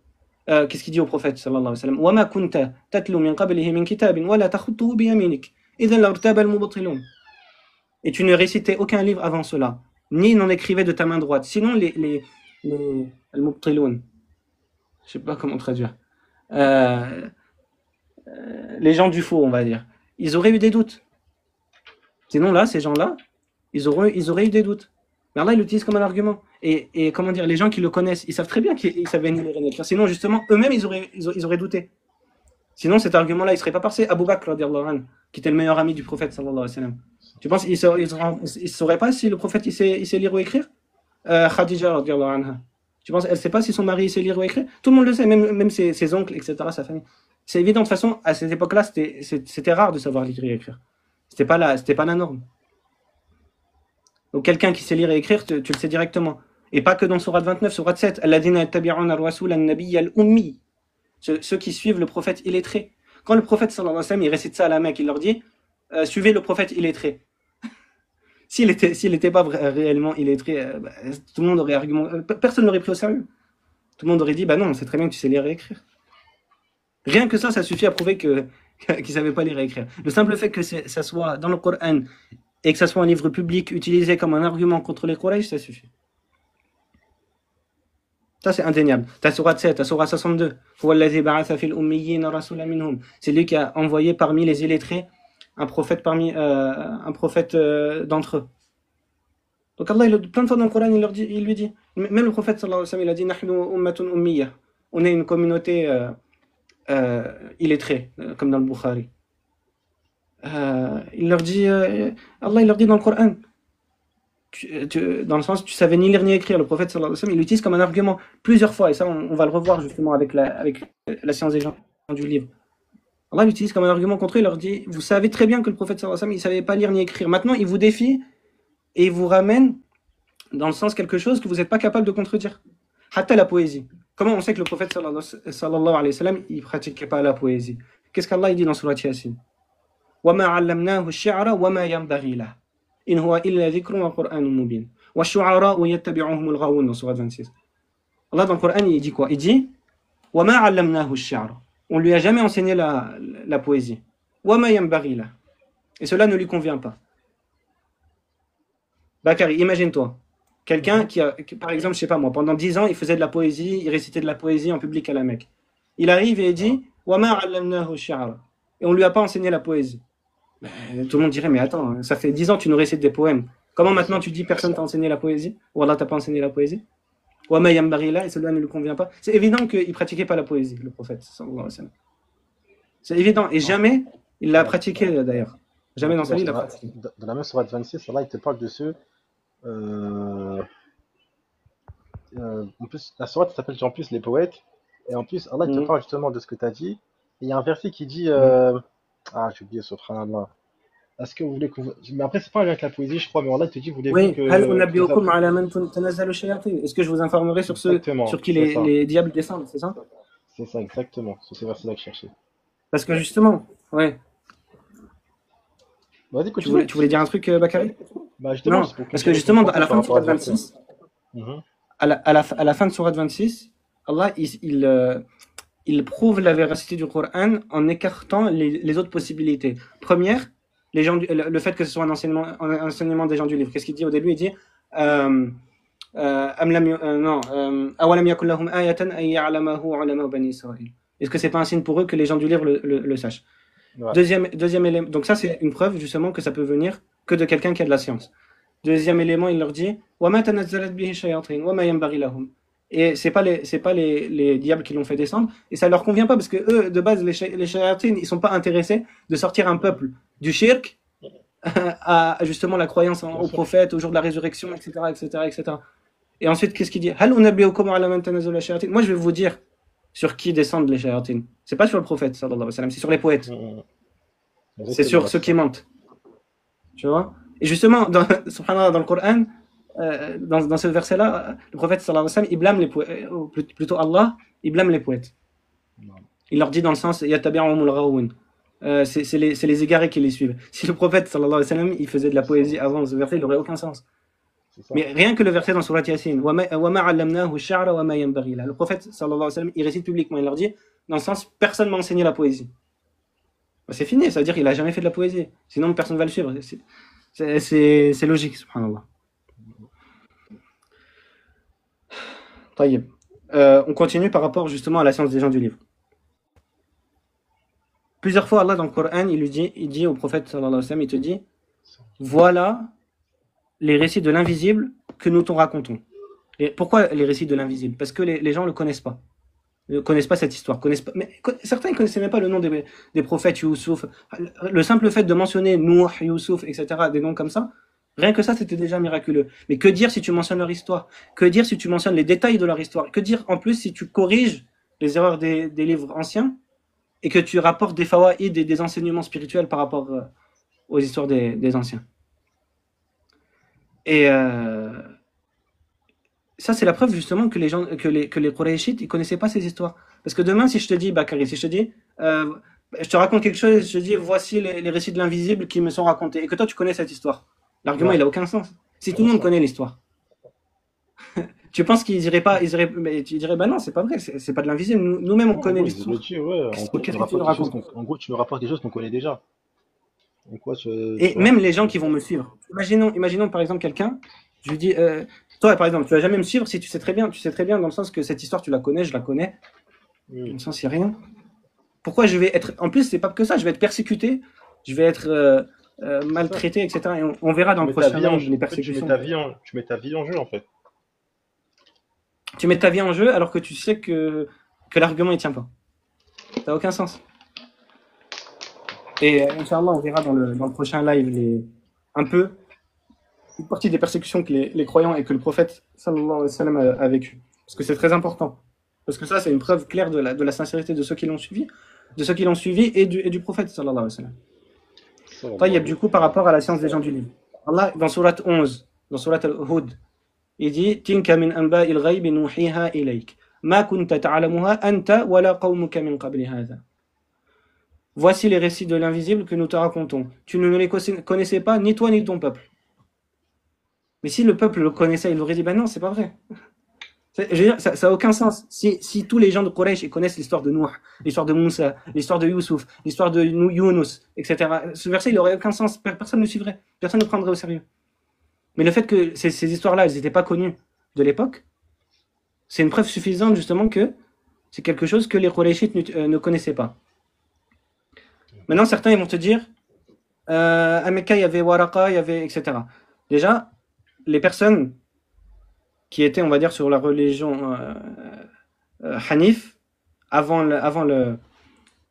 Qu'est-ce qu'il dit au prophète, sallallahu alayhi wa sallam? وَمَا كُنْتَ تَتْلُو مِنْ قَبْلِهِ مِنْ كِتَابٍ وَلَا تَخُطُّهُ بِيَمِينِكَ إِذًا لَارْتَابَ الْمُبْطِلُونَ. Et tu ne récitais aucun livre avant cela, ni n'en écrivais de ta main droite. Sinon, les al-mubtiloun, je sais pas comment traduire, les gens du faux, on va dire, ils auraient eu des doutes. Sinon, là, ces gens-là, ils auraient eu des doutes. Mais Allah, il l'utilise comme un argument. Et comment dire, les gens qui le connaissent, ils savent très bien qu'ils savaient ni lire ni écrire. Sinon, justement, eux-mêmes, ils auraient douté. Sinon, cet argument-là, il ne serait pas passé. Abu Bakr, radiallahu anhu, qui était le meilleur ami du prophète, sallallahu alayhi wa sallam. Tu penses qu'il ne saurait pas si le prophète il sait lire ou écrire? Khadija, radiallahu anha. Tu penses qu'elle ne sait pas si son mari sait lire ou écrire? Tout le monde le sait, même ses oncles, etc., sa famille. C'est évident, de toute façon, à cette époque-là, c'était rare de savoir lire et écrire. C'était pas la norme. Donc quelqu'un qui sait lire et écrire, tu le sais directement. Et pas que dans Surat 29, Surat 7, Alladina yattabi'una ar-rasul an-nabiy al-ummi. Ceux qui suivent le prophète illettré. Quand le prophète sallallahu alayhi wa sallam, il récite ça à la Mecque, il leur dit suivez le prophète illettré. S'il était pas réellement illettré, tout le monde aurait argumenté, personne l'aurait pris au sérieux. Tout le monde aurait dit bah non, on sait très bien que tu sais lire et écrire. Rien que ça suffit à prouver qu'il savait pas lire et écrire. Le simple fait que ça soit dans le Coran et que ça soit un livre public utilisé comme un argument contre les Quraysh, ça suffit. Ça, c'est indéniable. T'as Surat 7, t'as Surat 62. C'est lui qui a envoyé parmi les illettrés un prophète d'entre eux. Donc Allah, plein de fois dans le Coran, il lui dit, même le prophète sallallahu alayhi wa sallam, il a dit Nahnu ummatun ummiyya. On est une communauté illettrée, comme dans le Bukhari. Allah, il leur dit dans le Coran, dans le sens, tu savais ni lire ni écrire. Le prophète sallallahu alayhi wa sallam, il l'utilise comme un argument plusieurs fois, et ça, on va le revoir justement avec la science des gens du livre. Allah l'utilise comme un argument contre eux, il leur dit, vous savez très bien que le prophète sallallahu alayhi wa sallam, il savait pas lire ni écrire. Maintenant, il vous défie et il vous ramène dans le sens quelque chose que vous n'êtes pas capable de contredire. Hatta la poésie. Comment on sait que le prophète sallallahu alayhi wa sallam, il pratiquait pas la poésie? Qu'est-ce qu'Allah dit dans Surat Yasin? وَمَا عَلَّمْنَاهُ الشِّعْرَ وَمَا يَنْبَغِي لَهُ إِنْ هُوَ إِلَّا ذِكْرٌ وَقُرْآنٌ مُبِينٌ وَالشُّعَرَاءُ يَتَّبِعُهُمُ الْغَاوُونَ dans Surat 26. Allah dans le Coran, il dit quoi? Il dit وَمَا عَلَّمْنَاهُ الشِّعْرَ. On lui a jamais enseigné la poésie. وَمَا يَنْبَغِي لَهُ. Et cela ne lui convient pas. Bakari, imagine-toi. Quelqu'un qui, par exemple, je sais pas moi, pendant 10 ans, il faisait de la poésie, il récitait de la poésie en public à la Mecque. Il arrive et il dit وَمَا عَلَّمْنَاهُ الشِّعْرَ. Et on lui a pas enseigné la poésie. Tout le monde dirait, mais attends, ça fait 10 ans que tu nous récites des poèmes. Comment maintenant tu dis personne t'a enseigné la poésie? Ou Allah t'a pas enseigné la poésie? Wa ma yanbaghi la, et cela ne lui convient pas. C'est évident qu'il ne pratiquait pas la poésie, le prophète, sallallahu alayhi wa sallam. C'est évident, et jamais il l'a pratiqué d'ailleurs. En Jamais dans plus, sa vie il l'a pratiqué. dans la même sourate 26, Allah il te parle de ceux. euh, En plus, la sourate s'appelle en plus les poètes. Et en plus, Allah il te Mhm. parle justement de ce que tu as dit. Et il y a un verset qui dit Mhm. Ah, j'ai oublié, subhanallah. Est-ce que vous voulez que Mais après, c'est pas avec la poésie, je crois, mais Allah il te dit voulez-vous Oui, hal que les unabbiukum appre- ala man tanazzalu shayatin. Est-ce que je vous informerai sur ceux Exactement, sur qui c'est ça. les diables descendent, c'est ça? C'est ça, exactement. C'est ce verset-là que je cherchais. Parce que justement, ouais, Vas-y, continue. tu voulais dire un truc, Bakary? Bah, justement, Non, c'est pour parce que continuer justement, à confronter la par fin de rapport à Surat ce verset. 26, Mhm. à la fin de Surat 26, Allah, il prouve la véracité du Coran en écartant les autres possibilités. Première, le fait que ce soit un enseignement des gens du livre. Qu'est-ce qu'il dit au début? Il dit euh, non, أَوَلَمْ يَكُنْ لَهُمْ آيَةً أَنْ يَعْلَمَهُ عُلَمَاءُ بَنِي إسرائيل. Est-ce que c'est pas un signe pour eux que les gens du livre le sachent? Ouais. Deuxième élément, donc ça c'est une preuve justement que ça peut venir que de quelqu'un qui a de la science. Deuxième élément, il leur dit وَمَا تَنَزَّلَتْ بِهِ الشَّيَاطِينُ وَمَا يَنبَغِي لَهُمْ. Et c'est pas les diables qui l'ont fait descendre, et ça leur convient pas parce que eux, de base, les shayatines, ils sont pas intéressés de sortir un peuple du shirk à justement la croyance Bien au sûr. prophète, au jour de la résurrection, etc., etc., etc. Et ensuite, qu'est-ce qu'il dit? Hal unabbiukum ala man tanazzalu shayatin. Moi, je vais vous dire sur qui descendent les shayatines. C'est pas sur le prophète, sallallahu alayhi wa sallam, c'est sur les poètes. Mhm. C'est Exactement, sur ouais, ceux c'est qui ça. mentent. Tu vois? Et justement, subhanallah, dans le Coran, dans ce verset-là, le prophète sallallahu alayhi wa sallam, il blâme les poètes, plutôt Allah, il blâme les poètes. Non. Il leur dit dans le sens, yattabi'uhumul ghawun. C'est les égarés qui les suivent. Si le prophète sallallahu alayhi wa sallam, il faisait de la C'est ça. poésie avant ce verset, il n'aurait aucun sens. C'est ça. Mais rien que le verset dans Surat Yasin, وَمَا عَلَّمْنَاهُ الشَّعْرَ وَمَا يَنبَغِي لَهُ. Le prophète sallallahu alayhi wa sallam, il récite publiquement, il leur dit, dans le sens, personne m'a enseigné la poésie. Bah, c'est fini, ça veut dire qu'il a jamais fait de la poésie. Sinon, personne ne va le suivre. C'est logique, subhanallah. Taïeb. On continue par rapport justement à la science des gens du livre. Plusieurs fois, Allah dans le Coran, il dit au prophète sallallahu alayhi wa sallam, il te dit, voilà les récits de l'invisible que nous t'en racontons. Et pourquoi les récits de l'invisible? Parce que les gens ne le connaissent pas. Ne connaissent pas cette histoire. Certains ne connaissaient même pas le nom des prophètes Youssouf. Le simple fait de mentionner Nouh, Youssouf, etc., des noms comme ça, rien que ça, c'était déjà miraculeux. Mais que dire si tu mentionnes leur histoire? Que dire si tu mentionnes les détails de leur histoire? Que dire en plus si tu corriges les erreurs des livres anciens et que tu rapportes des fawaïd et des enseignements spirituels par rapport aux histoires des anciens? Et ça, c'est la preuve justement que les Qurayshites, ils connaissaient pas ces histoires. Parce que demain, si je te dis, Bakary, si je te dis, je te raconte quelque chose, je te dis, voici les récits de l'invisible qui me sont racontés, et que toi, tu connais cette histoire, l'argument, Ouais, il a aucun sens. Si tout c'est le monde ça. connaît l'histoire, tu penses qu'ils iraient pas, mais tu dirais, bah non, c'est pas vrai, c'est pas de l'invisible. Nous-mêmes, on Non, en connaît gros, ils auraient l'histoire. dit, ouais, en gros, tu Qu'est-ce nous que tu nous rapportes des choses racontes? en gros, tu nous rapportes des choses qu'on connaît déjà. En quoi, tu Et vois? même les gens qui vont me suivre. Imaginons par exemple quelqu'un, je lui dis, toi, par exemple, tu vas jamais me suivre si tu sais très bien dans le sens que cette histoire, tu la connais, je la connais, dans Oui, le sens, il n'y a rien. Pourquoi je vais être. En plus, c'est pas que ça, je vais être persécuté, je vais être c'est ça. maltraité, etc. Et on verra dans Tu le mets ta prochain vie en live jeu. les En fait, persécutions. tu mets ta vie en jeu, en fait. Tu mets ta vie en jeu alors que tu sais que l'argument ne tient pas. Ça n'a aucun sens. Et Inch'Allah, on verra dans le prochain live un peu une partie des persécutions que les croyants et que le prophète sallallahu alayhi wa sallam a vécu. Parce que c'est très important. Parce que ça, c'est une preuve claire de la sincérité de ceux qui l'ont suivi, et du prophète sallallahu alayhi wa sallam. Taïeb, du coup, par rapport à la science des gens du livre. Allah, dans Surat 11, dans Surat Al-Hud, il dit Tinka min anba'il ghaybi nuhiha ilayk. Ma kunta ta'lamuha anta wa la qawmuka min qabli hadha. Voici les récits de l'invisible que nous te racontons. Tu ne les connaissais pas, ni toi ni ton peuple. Mais si le peuple le connaissait, il aurait dit ben non, c'est pas vrai. Je veux dire, ça n'a aucun sens. Si tous les gens de Quraysh connaissent l'histoire de Nouh, l'histoire de Moussa, l'histoire de Youssouf, l'histoire de Younous, etc., ce verset, il n'aurait aucun sens. Personne ne le suivrait. Personne ne le prendrait au sérieux. Mais le fait que ces histoires-là, elles n'étaient pas connues de l'époque, c'est une preuve suffisante, justement, que c'est quelque chose que les Qurayshites ne connaissaient pas. Maintenant, certains, ils vont te dire, à Mecca, il y avait Waraqa, il y avait, etc. Déjà, les personnes qui était, on va dire, sur la religion Hanif,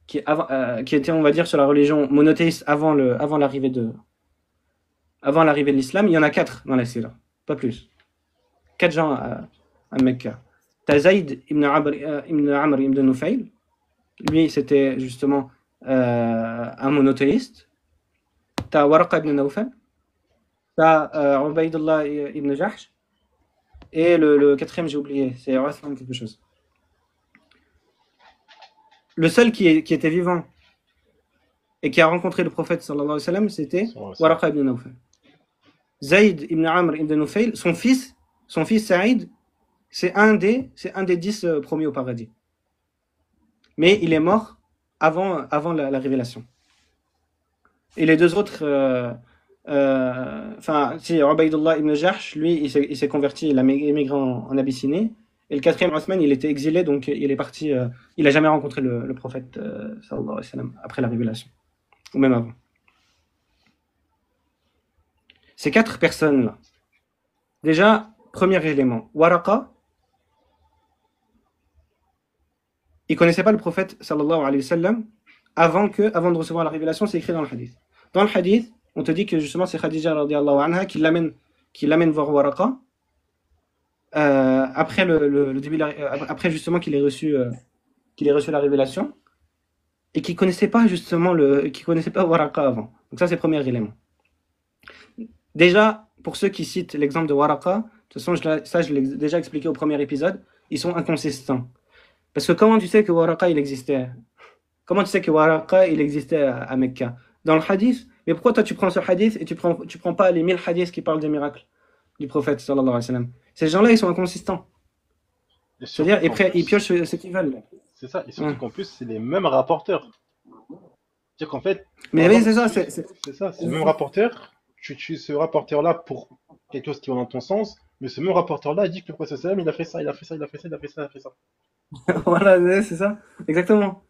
qui était, on va dire, sur la religion monothéiste avant l'arrivée de l'islam. Il y en a 4 dans la Sira, pas plus. 4 gens à Mecca. T'as Zayd ibn Amr ibn Nufayl. Lui, c'était justement un monothéiste. T'as Waraqa ibn Nawfal. T'as Ubaydullah ibn Jahsh. Et le quatrième, j'ai oublié, c'est Uthman quelque chose. Le seul qui était vivant et qui a rencontré le prophète sallallahu alayhi wa sallam, c'était Waraqa ibn Nawfal. Zayd ibn Amr ibn Nufayl, son fils Saïd, c'est un des 10 promis au paradis. Mais il est mort avant la révélation. Et les deux autres, si Ubaydullah ibn Jahsh, lui, il s'est converti, il a émigré en Abyssinie. Et le quatrième, Uthman, il était exilé, donc il est parti. Il n'a jamais rencontré le prophète, sallallahu alayhi wa sallam, après la révélation, ou même avant. Ces 4 personnes-là. Déjà, premier élément, Waraqa, il ne connaissait pas le prophète, sallallahu alayhi wa sallam, avant de recevoir la révélation, c'est écrit dans le hadith. Dans le hadith, on te dit que justement c'est Khadija radiyallahu anha qui l'amène voir Waraqa après le début après justement qu'il ait reçu la révélation et qui connaissait pas Waraqa avant. Donc ça c'est le premier élément. Déjà pour ceux qui citent l'exemple de Waraqa, de toute façon je l'ai déjà expliqué au premier épisode, ils sont inconsistants. Parce que comment tu sais que Waraqa il existait? Comment tu sais que Waraqa il existait à Mecca? Dans le hadith. Mais pourquoi toi tu prends ce hadith et tu prends pas les 1000 hadiths qui parlent des miracles du prophète sallallahu alayhi wa sallam? Ces gens-là ils sont inconsistants. C'est-à-dire ils piochent ce qu'ils veulent. C'est ça, et surtout qu'en plus c'est les mêmes rapporteurs. C'est-à-dire qu'en fait, Mais oui, c'est ça, c'est le même rapporteur. Tu utilises ce rapporteur-là pour quelque chose qui va dans ton sens, mais ce même rapporteur-là dit que le prophète sallam il a fait ça, il a fait ça, il a fait ça, il a fait ça, il a fait ça. Voilà, c'est ça, exactement.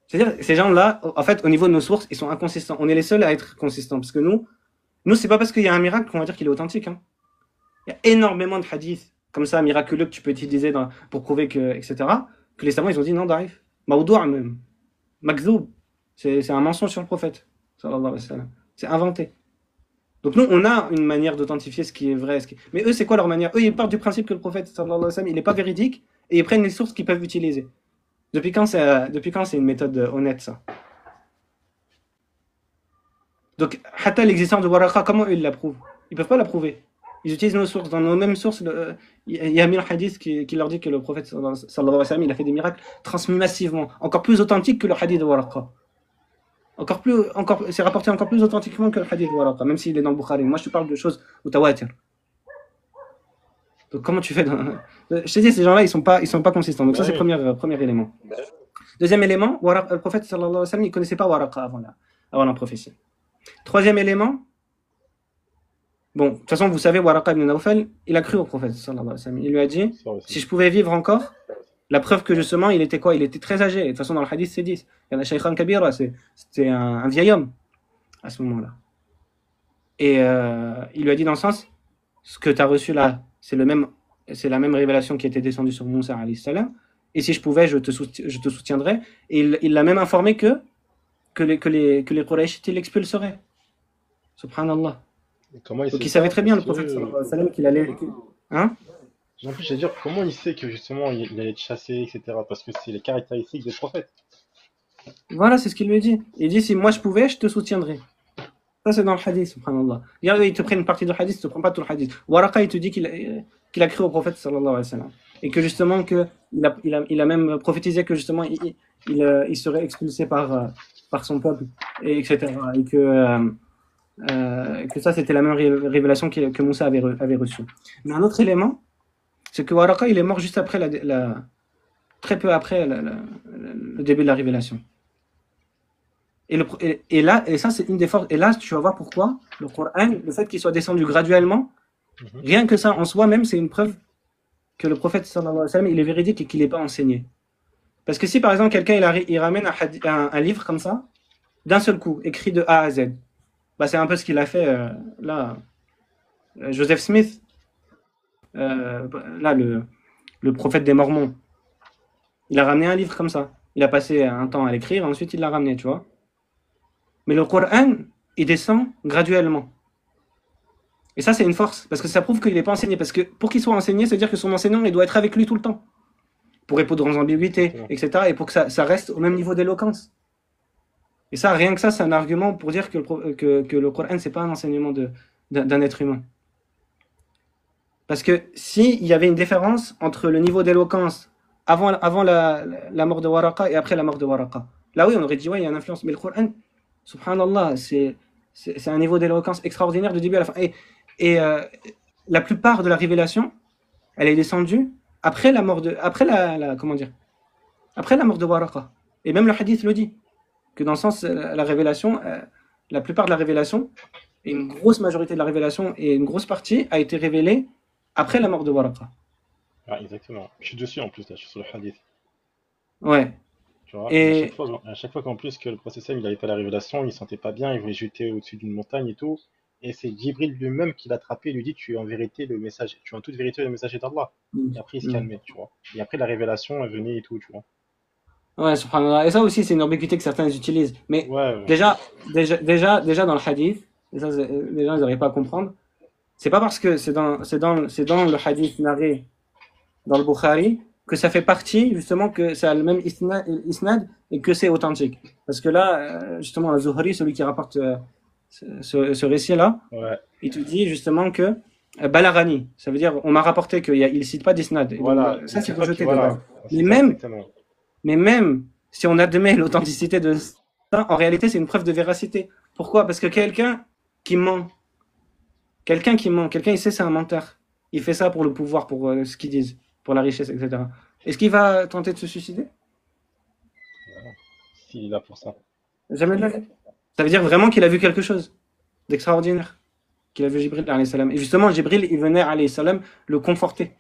C'est-à-dire, ces gens-là, en fait, au niveau de nos sources, ils sont inconsistants. On est les seuls à être consistants. Parce que nous, c'est pas parce qu'il y a un miracle qu'on va dire qu'il est authentique. Hein. Il y a énormément de hadiths, comme ça, miraculeux, que tu peux utiliser pour prouver que, etc., que les savants, ils ont dit non, d'arif. Maoudoua même. Makzoub. C'est un mensonge sur le prophète. Sallallahu alayhi wa sallam. C'est inventé. Donc nous, on a une manière d'authentifier ce qui est vrai. Mais eux, c'est quoi leur manière? Eux, ils partent du principe que le prophète, sallallahu alayhi wa sallam, il n'est pas véridique, et ils prennent les sources qu'ils peuvent utiliser. Depuis quand c'est une méthode honnête, ça? Donc, hatta l'existence de Waraqa, comment eux ils la prouvent? Ils peuvent pas la prouver. Ils utilisent nos sources. Dans nos mêmes sources, il y a 1000 hadiths qui leur dit que le prophète sallallahu alayhi wa sallam, il a fait des miracles transmis massivement, encore plus authentiques que le hadith de Waraqa. C'est rapporté encore plus authentiquement que le hadith de Waraqa, même s'il est dans le Bukhari. Moi, je te parle de choses mutawatir. Donc comment tu fais Je te dis, ces gens-là, ils sont pas consistants. Donc ça, c'est le premier élément. Deuxième élément, le prophète sallallahu alayhi wa sallam, il connaissait pas Waraqa avant la prophétie. Troisième élément, bon, de toute façon, vous savez, Waraqa ibn Nawfal, il a cru au prophète sallallahu alayhi wa sallam. Il lui a dit, si je pouvais vivre encore, la preuve que justement, il était quoi? Il était très âgé. De toute façon, dans le hadith, c'est 10. Il y en a Shaykhan Kabira, c'était un vieil homme à ce moment-là. Et il lui a dit dans le sens, ce que tu as reçu là, c'est la même révélation qui était descendue sur Moussa alayhi salam. Et si je pouvais, je te soutiendrais. Et il l'a même informé que les Quraysh l'expulseraient. Subhanallah. Donc il savait très bien, le prophète sallallahu alayhi wa sallam, qu'il allait... Hein? J'ai envie de dire, comment il sait que justement il allait être chassé, etc. Parce que c'est les caractéristiques des prophètes. Voilà, c'est ce qu'il lui dit. Il dit, si moi je pouvais, je te soutiendrais. Ça, c'est dans le hadith, subhanallah. Regarde, il te prend une partie du hadith, il te prend pas tout le hadith. Waraqa, il te dit qu'il a cru au prophète, sallallahu alayhi wa sallam. Et que justement, il a même prophétisé que justement, il serait expulsé par son peuple, et etc. Et que ça, c'était la même révélation que Moussa avait reçue. Mais un autre élément, c'est que Waraqa, il est mort juste après très peu après le début de la révélation. Et ça, c'est une des forces. Et là, tu vas voir pourquoi le Coran, le fait qu'il soit descendu graduellement, rien que ça en soi même, c'est une preuve que le prophète sallallahu alayhi wa sallam, il est véridique et qu'il n'est pas enseigné. Parce que si par exemple quelqu'un il ramène un livre comme ça, d'un seul coup, écrit de A à Z, bah, c'est un peu ce qu'il a fait là, Joseph Smith. là, le prophète des Mormons, il a ramené un livre comme ça. Il a passé un temps à l'écrire, ensuite il l'a ramené, tu vois. Mais le Coran, il descend graduellement. Et ça, c'est une force, parce que ça prouve qu'il n'est pas enseigné. Parce que pour qu'il soit enseigné, c'est-à-dire que son enseignant, il doit être avec lui tout le temps, pour répondre aux ambiguïtés, etc. Et pour que ça reste au même niveau d'éloquence. Et ça, rien que ça, c'est un argument pour dire que le Coran, c'est pas un enseignement d'un être humain. Parce que s'il y avait une différence entre le niveau d'éloquence avant la mort de Waraqa et après la mort de Waraqa, là oui, on aurait dit, ouais, il y a une influence. Mais le Coran, subhanallah, c'est un niveau d'éloquence extraordinaire du début à la fin. Et la plupart de la révélation, elle est descendue après la mort de, comment dire, après la mort de Waraqa. Et même le hadith le dit, que dans le sens, la révélation, la plupart de la révélation, et une grosse majorité de la révélation, et une grosse partie, a été révélée après la mort de Waraqa. Ah, exactement. Je suis dessus en plus, là, je suis sur le hadith. Ouais. Tu vois, Et à chaque fois qu'en plus que le prophète il n'avait pas la révélation, il ne sentait pas bien, il voulait jeter au-dessus d'une montagne et tout. Et c'est Djibril lui-même qui l'a attrapé et lui dit, tu es en vérité le message, tu es en toute vérité le messager d'Allah. Et après il se calmait, tu vois. Et après la révélation elle venait et tout, tu vois. ouais, subhanallah. Et ça aussi, c'est une ambiguïté que certains utilisent. Mais Ouais, déjà dans le hadith, et ça, les gens n'arrivent pas à comprendre, c'est pas parce que c'est dans le hadith narré dans le Bukhari que ça fait partie, justement, que ça a le même isnad et que c'est authentique. Parce que là, justement, le Zuhri, celui qui rapporte ce récit-là, ouais. il te dit justement que Balagani, ça veut dire on m'a rapporté qu'il ne cite pas d'isnad. Et Voilà. donc, ça, c'est C'est pas que- rejeté de voilà. base. C'est Mais ça, même, exactement. mais même si on admet l'authenticité de ça, en réalité, c'est une preuve de véracité. Pourquoi? Parce que quelqu'un qui ment, quelqu'un il sait c'est un menteur. Il fait ça pour le pouvoir, pour ce qu'ils disent, pour la richesse, etc. Est-ce qu'il va tenter de se suicider? Voilà. S'il est là pour ça. Jamais de la vie. Ça veut dire vraiment qu'il a vu quelque chose d'extraordinaire, qu'il a vu Jibril, alayhi salam. Et justement, Jibril, il venait, alayhi salam, le conforter.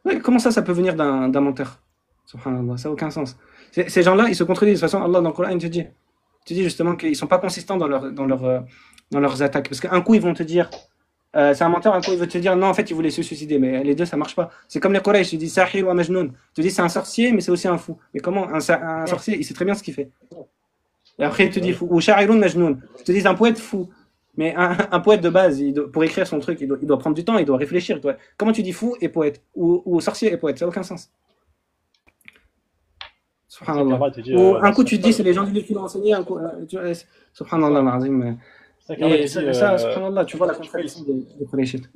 Ouais, comment ça peut venir d'un menteur? Subhanallah, ça n'a aucun sens. Ces gens-là, ils se contredisent. De toute façon, Allah, dans le Coran, il te dit justement qu'ils ne sont pas consistants dans leurs attaques. Parce qu'un coup, ils vont te dire, c'est un menteur, un coup, il veut te dire, non, en fait, il voulait se suicider. Mais les deux, ça ne marche pas. C'est comme les Quraysh, ils disent, Sahir ou Majnoun. Ils te disent, c'est un sorcier, mais c'est aussi un fou. Mais comment? Un sorcier, il sait très bien ce qu'il fait. Et après, il te dit, fou. Ou Sha'irun Majnoun. Ils te disent, un poète fou. Mais un poète de base, pour écrire son truc, il doit prendre du temps, il doit réfléchir. Comment tu dis fou et poète? Ou sorcier et poète? Ça n'a aucun sens. Subhanallah. Ou un coup, tu te dis, c'est les gens du livre qui l'ont enseigné. Un coup, subhanallah, l'azim. Et ça, subhanallah, tu vois la contradiction des Qurayshites.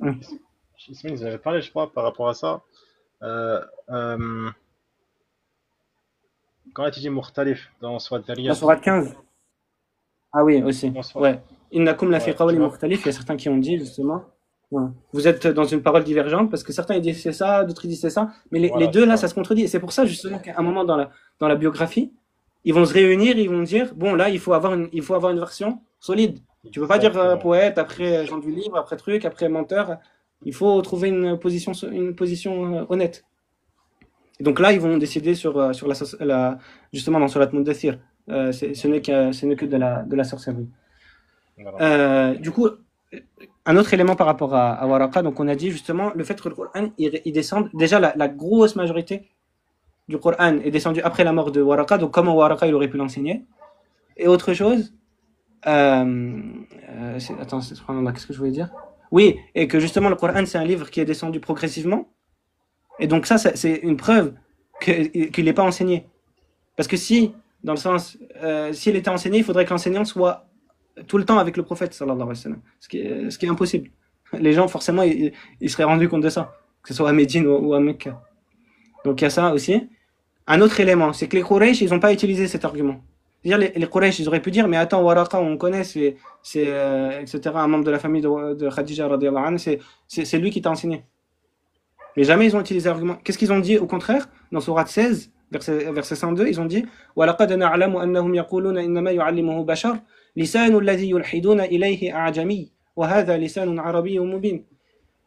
Ismaël, ils avaient parlé, je crois, par rapport à ça. Euh, euh, Quand il a dit Mukhtalif dans Surat La Dariyat, sourate 15. Ah oui, aussi. dans Surat- Ouais. Innakum la fi ouais, tu qawli vois. mukhtalif. Il y a certains qui ont dit, justement. Ouais. Vous êtes dans une parole divergente parce que certains ils disent c'est ça, d'autres ils disent c'est ça. Mais les Voilà, deux c'est là, ça. ça se contredit. Et c'est pour ça, justement, qu'à un moment dans la biographie, ils vont se réunir, ils vont dire bon, là, il faut avoir une version solide. Tu peux pas dire Exactement. poète, après gens du livre, après truc, après menteur. Il faut trouver une position honnête. Et donc là, ils vont décider sur justement dans Surat Mudaththir. Ce n'est que de la sorcellerie. Voilà. Du coup, un autre élément par rapport à Waraqa, donc on a dit justement le fait que le Coran il descende. Déjà, la grosse majorité du Coran est descendue après la mort de Waraqa, donc comment Waraqa il aurait pu l'enseigner. Et autre chose, attends, qu'est-ce que je voulais dire? Oui, et que justement le Coran c'est un livre qui est descendu progressivement. Et donc ça, c'est une preuve qu'il n'est pas enseigné. Parce que si, dans le sens, s'il était enseigné, il faudrait que l'enseignant soit tout le temps avec le prophète, sallallahu alayhi wa sallam. Ce qui est impossible. Les gens, forcément, ils seraient rendus compte de ça. Que ce soit à Médine ou à Mecca. Donc il y a ça aussi. Un autre élément, c'est que les Quraysh, ils n'ont pas utilisé cet argument. C'est-à-dire, les Quraysh, ils auraient pu dire, mais attends, Waraqa, on connaît, c'est etc., un membre de la famille de Khadija, radiyallahu anha, c'est lui qui t'a enseigné. Mais jamais ils ont utilisé l'argument. Qu'est-ce qu'ils ont dit au contraire? Dans Sourate 16, verset 102, ils ont dit وَلَقَدْ نَعْلَمُ أَنَّهُمْ يَقُولُونَ إِنَّمَا يُعَلِّمُهُ بَشَرٌ لِسَانُ الَّذِي يُلْحِدُونَ إِلَيْهِ أَعْجَمِيٌّ وَهَذَا لِسَانٌ عَرَبِيٌّ مُبِينٌ.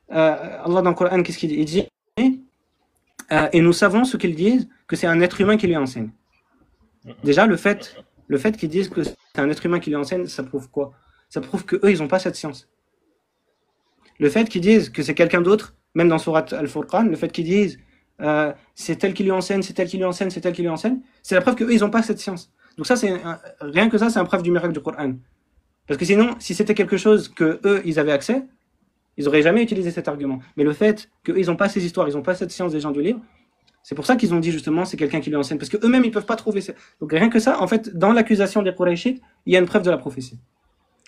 Allah dans le Coran, qu'est-ce qu'il dit? Il dit et nous savons ce qu'ils disent, que c'est un être humain qui lui enseigne. Déjà, le fait qu'ils disent que c'est un être humain qui lui enseigne, ça prouve quoi? Ça prouve qu'eux, ils n'ont pas cette science. Le fait qu'ils disent que c'est quelqu'un d'autre, Même dans Surat Al-Furqan, le fait qu'ils disent c'est tel qui lui enseigne, c'est tel qui lui enseigne, c'est tel qui lui enseigne, c'est la preuve qu'eux, ils n'ont pas cette science. Donc ça, rien que ça, c'est une preuve du miracle du Coran. Parce que sinon, si c'était quelque chose que eux, ils avaient accès, ils n'auraient jamais utilisé cet argument. Mais le fait qu'eux, ils n'ont pas ces histoires, ils n'ont pas cette science des gens du livre, c'est pour ça qu'ils ont dit justement c'est quelqu'un qui lui enseigne. Parce qu'eux-mêmes, ils ne peuvent pas trouver. Donc rien que ça, en fait, dans l'accusation des Qurayshites, il y a une preuve de la prophétie.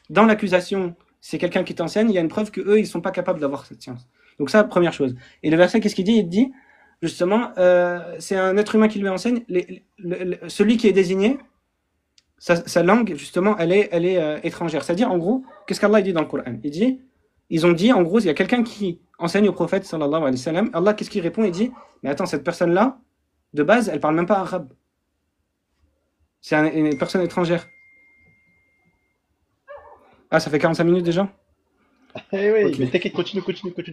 Dans l'accusation, c'est quelqu'un qui t'enseigne, il y a une preuve qu'eux, ils ne sont pas capables d'avoir cette science. Donc ça, première chose. Et le verset, qu'est-ce qu'il dit? Il dit, justement, c'est un être humain qui lui enseigne. Celui qui est désigné, sa langue, justement, elle est étrangère. C'est-à-dire, en gros, qu'est-ce qu'Allah dit dans le Coran? Ils ont dit, en gros, il y a quelqu'un qui enseigne au prophète, sallallahu alayhi wa sallam. Allah, qu'est-ce qu'il répond? Il dit, mais attends, cette personne-là, de base, elle parle même pas arabe. C'est une personne étrangère. Ah, ça fait 45 minutes déjà? Eh oui, Ok. mais t'inquiète, continue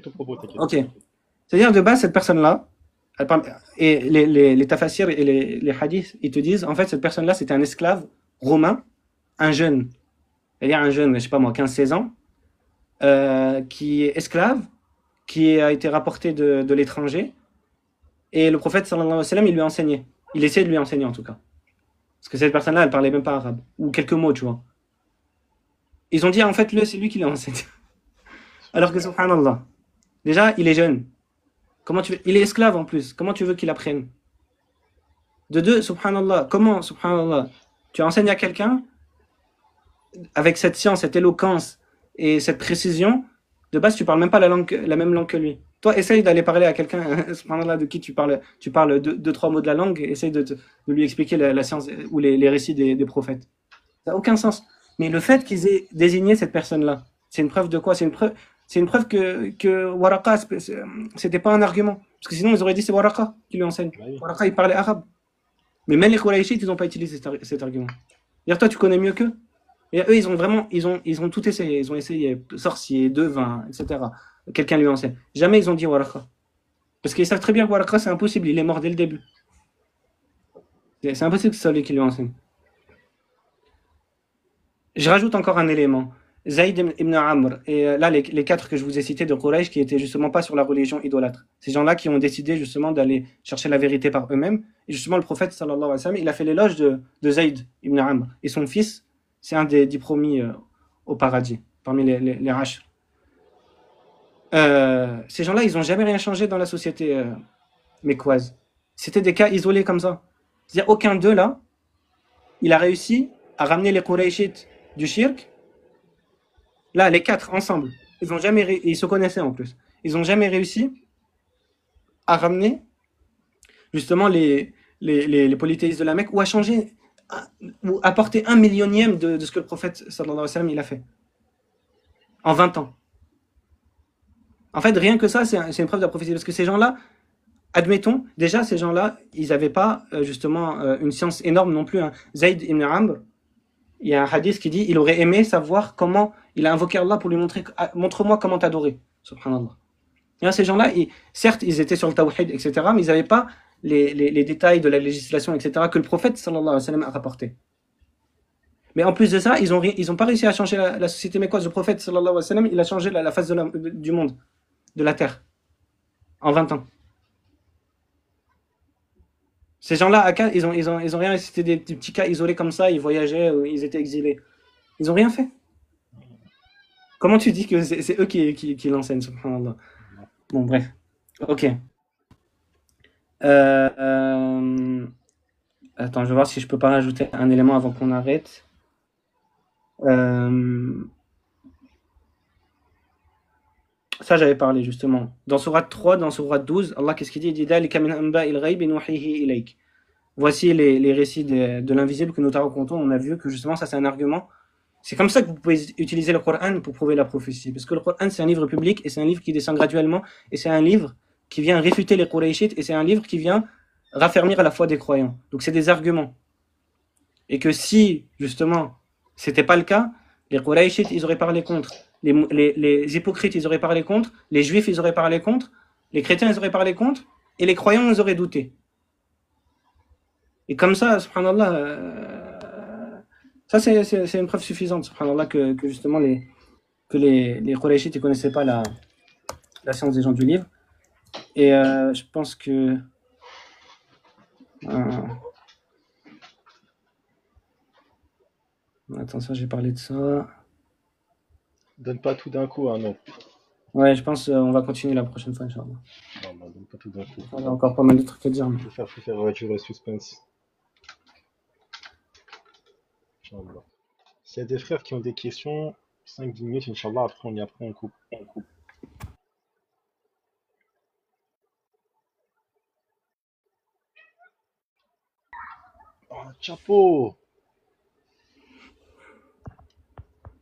ton propos, t'inquiète. Ok. C'est-à-dire, de base, cette personne-là, elle parle, et les tafassirs et les hadiths, ils te disent, en fait, cette personne-là, c'était un esclave romain, un jeune, c'est-à-dire un jeune, je sais pas moi, 15-16 ans, qui est esclave, qui a été rapporté de l'étranger, et le prophète, sallallahu alayhi wa sallam, il lui a enseigné. Il essayait de lui enseigner, en tout cas. Parce que cette personne-là, elle parlait même pas arabe, ou quelques mots, tu vois. Ils ont dit, en fait, c'est lui qui l'a enseigné. Alors que, subhanallah, déjà, il est jeune. Il est esclave en plus. Comment tu veux qu'il apprenne? De deux, subhanallah, comment, subhanallah, tu enseignes à quelqu'un avec cette science, cette éloquence et cette précision, de base, tu parles même pas la même langue que lui. Toi, essaye d'aller parler à quelqu'un, subhanallah, de qui tu parles deux, trois mots de la langue, et essaye de lui expliquer la science ou les récits des prophètes. Ça n'a aucun sens. Mais le fait qu'ils aient désigné cette personne-là, c'est une preuve de quoi? C'est une preuve que Waraqa, c'était pas un argument. Parce que sinon, ils auraient dit c'est Waraqa qui lui enseigne. Bah oui. Waraqa, il parlait arabe. Mais même les Qurayshites, ils n'ont pas utilisé cet argument. D'ailleurs, toi, tu connais mieux qu'eux. Et eux, ils ont tout essayé. Ils ont essayé sorcier, devin, etc. Quelqu'un lui enseigne. Jamais ils ont dit Waraqa. Parce qu'ils savent très bien que Waraqa, c'est impossible. Il est mort dès le début. C'est impossible que ce soit lui qui lui enseigne. Je rajoute encore un élément. Zayd ibn Amr, et là les quatre que je vous ai cités de Quraysh qui étaient justement pas sur la religion idolâtre. Ces gens-là qui ont décidé justement d'aller chercher la vérité par eux-mêmes. Et justement le prophète sallallahu alayhi wa sallam, il a fait l'éloge de Zayd ibn Amr. Et son fils, c'est un des 10 promis au paradis, parmi les Ashr. Ces gens-là, ils n'ont jamais rien changé dans la société mécoise. C'était des cas isolés comme ça. C'est-à-dire aucun d'eux là, il a réussi à ramener les Qurayshites du shirk. Là, les quatre ensemble, ils se connaissaient en plus. Ils n'ont jamais réussi à ramener justement les polythéistes de la Mecque ou à changer, ou apporter 1/10000000 de ce que le prophète sallallahu alayhi wa sallam il a fait en 20 ans. En fait, rien que ça, c'est une preuve de la prophétie. Parce que ces gens-là, admettons, déjà ces gens-là, ils n'avaient pas justement une science énorme non plus. Hein. Zayd ibn Amr, il y a un hadith qui dit il aurait aimé savoir comment il a invoqué Allah pour lui montrer montre-moi comment t'adorer, subhanallah. Et ces gens-là, certes ils étaient sur le tawhid, etc., mais ils n'avaient pas les détails de la législation, etc., que le prophète sallallahu alayhi wa sallam a rapporté. Mais en plus de ça, ils ont pas réussi à changer la société mécoise. Le prophète sallallahu alayhi wa sallam, il a changé la face du monde, de la terre, en 20 ans. Ces gens-là, ils ont rien, c'était des petits cas isolés comme ça, ils voyageaient, ils étaient exilés. Ils n'ont rien fait. Comment tu dis que c'est eux qui l'enseignent, subhanallah? Bon, bref. Ok. Attends, je vais voir si je peux pas rajouter un élément avant qu'on arrête. Ça, j'avais parlé justement. Dans Surat 3, dans Surat 12, Allah, qu'est-ce qu'il dit? Il dit Dhalika min anba'il ghaybi nuhihi ilayk. Voici les récits de l'invisible que nous te racontons. On a vu que justement, ça, c'est un argument. C'est comme ça que vous pouvez utiliser le Coran pour prouver la prophétie. Parce que le Coran, c'est un livre public et c'est un livre qui descend graduellement. Et c'est un livre qui vient réfuter les Qurayshites et c'est un livre qui vient raffermir la foi des croyants. Donc, c'est des arguments. Et que si, justement, c'était pas le cas, les Qurayshites, ils auraient parlé contre. Les hypocrites, ils auraient parlé contre. Les juifs, ils auraient parlé contre. Les chrétiens, ils auraient parlé contre. Et les croyants, ils auraient douté. Et comme ça, subhanallah, ça c'est une preuve suffisante, subhanallah, que justement les Qurayshites ne connaissaient pas la science des gens du livre. Et je pense que... Attends, ça, j'ai parlé de ça. Donne pas tout d'un coup, hein, non. Ouais, je pense on va continuer la prochaine fois, Inch'Allah. Non, donne pas tout d'un coup. On a encore pas mal de trucs à dire. Mais... Faut faire durer le suspense. Inch'Allah. S'il y a des frères qui ont des questions, 5-10 minutes, Inch'Allah, après on coupe. Oh, chapeau!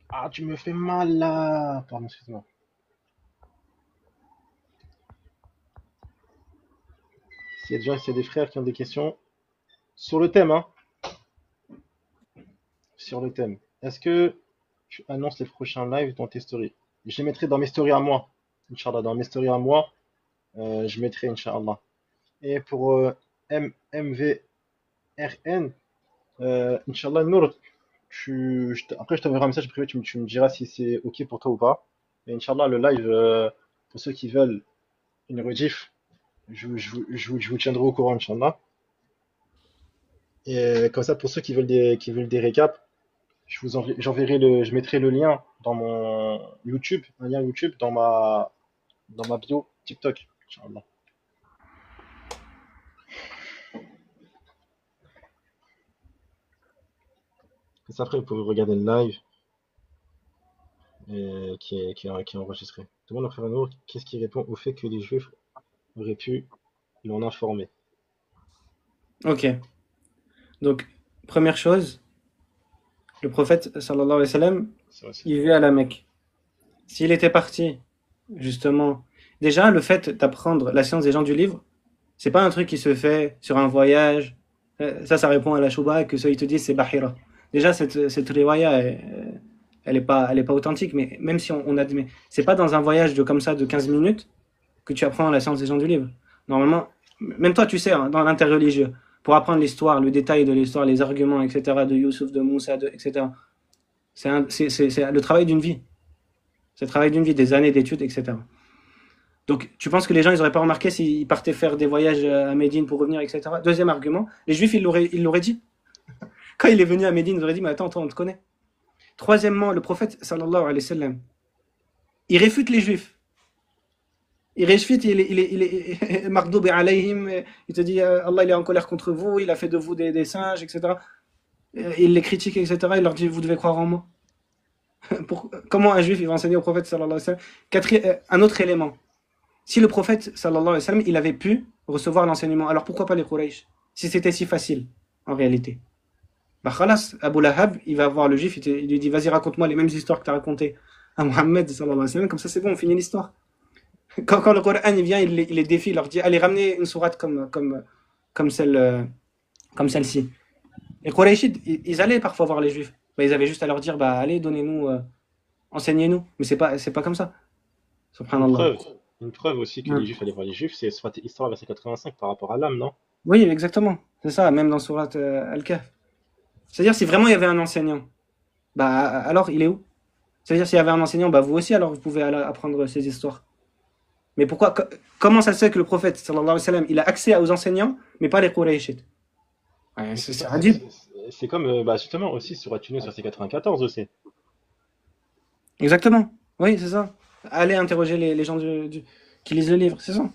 Ah, tu me fais mal là! Pardon, excuse-moi. S'il y a des frères qui ont des questions sur le thème, hein, sur le thème. Est-ce que tu annonces les prochains lives dans tes stories? Je les mettrai dans mes stories à moi. Inch'Allah, dans mes stories à moi, je mettrai Inch'Allah. Et pour MVRN, Inch'Allah, Nour, après je t'enverrai un message privé, tu me diras si c'est ok pour toi ou pas. Et Inch'Allah, le live, pour ceux qui veulent une rediff, je vous tiendrai au courant, Inch'Allah. Et comme ça, pour ceux qui veulent des récaps, je mettrai le lien dans mon YouTube, un lien YouTube dans ma bio TikTok, Inch'Allah. Et ça, après, vous pouvez regarder le live qui est enregistré. Demande à frère Nour qu'est-ce qui répond au fait que les Juifs auraient pu l'en informer. Ok. Donc, première chose, le prophète, sallallahu alayhi wa sallam, il vivait à la Mecque. S'il était parti, justement, déjà, le fait d'apprendre la science des gens du livre, c'est pas un truc qui se fait sur un voyage. Ça répond à la chouba que ceux qui te disent c'est Bahira. Déjà, cette riwaya, elle est pas authentique, mais même si on admet, c'est pas dans un voyage de comme ça de 15 minutes que tu apprends la science des gens du livre. Normalement, même toi, tu sais, hein, dans l'interreligieux, pour apprendre l'histoire, le détail de l'histoire, les arguments, etc., de Youssouf, de Moussa, etc., c'est le travail d'une vie. C'est le travail d'une vie, des années d'études, etc. Donc, tu penses que les gens, ils n'auraient pas remarqué s'ils partaient faire des voyages à Médine pour revenir, etc. Deuxième argument, les Juifs, ils l'auraient dit. Quand il est venu à Médine, ils auraient dit, mais attends, toi, on te connaît. Troisièmement, le prophète, sallallahu alayhi wa sallam, il réfute les Juifs. Il réfute, il est Mardoub alayhim, il te dit, Allah, il est en colère contre vous, il a fait de vous des singes, etc. Il les critique, etc. Il leur dit, vous devez croire en moi. Comment un Juif, il va enseigner au prophète, sallallahu alayhi wa sallam? Un autre élément. Si le prophète, sallallahu alayhi wa sallam, il avait pu recevoir l'enseignement, alors pourquoi pas les Quraysh? Si c'était si facile, en réalité. Bah khalas, Abu Lahab, il va voir le juif, il lui dit, vas-y, raconte-moi les mêmes histoires que tu as racontées à Mohammed, sallallahu alayhi wa sallam, comme ça c'est bon, on finit l'histoire. Quand le Coran il vient, il les défie, il leur dit, allez, ramenez une sourate comme celle-ci. Les Qurayshites, ils allaient parfois voir les juifs. Bah, ils avaient juste à leur dire, bah allez, donnez-nous, enseignez-nous. Mais c'est pas comme ça. Subhanallah. Une preuve aussi que les Juifs allaient voir les Juifs, c'est soit Histoire verset 85 par rapport à l'âme, non? Oui, exactement. C'est ça, même dans Surat Al-Kahf. C'est-à-dire, si vraiment il y avait un enseignant, bah alors il est où? C'est-à-dire, s'il y avait un enseignant, bah vous aussi, alors vous pouvez aller apprendre ces histoires. Mais pourquoi, comment ça se fait que le prophète, sallallahu alayhi wa sallam, il a accès aux enseignants, mais pas les Qurayshites? Ouais, c'est ridicule. C'est comme, bah justement, aussi sur Tunis verset 94 aussi. Exactement. Oui, c'est ça. Allez interroger les gens qui lisent le livre, c'est ça.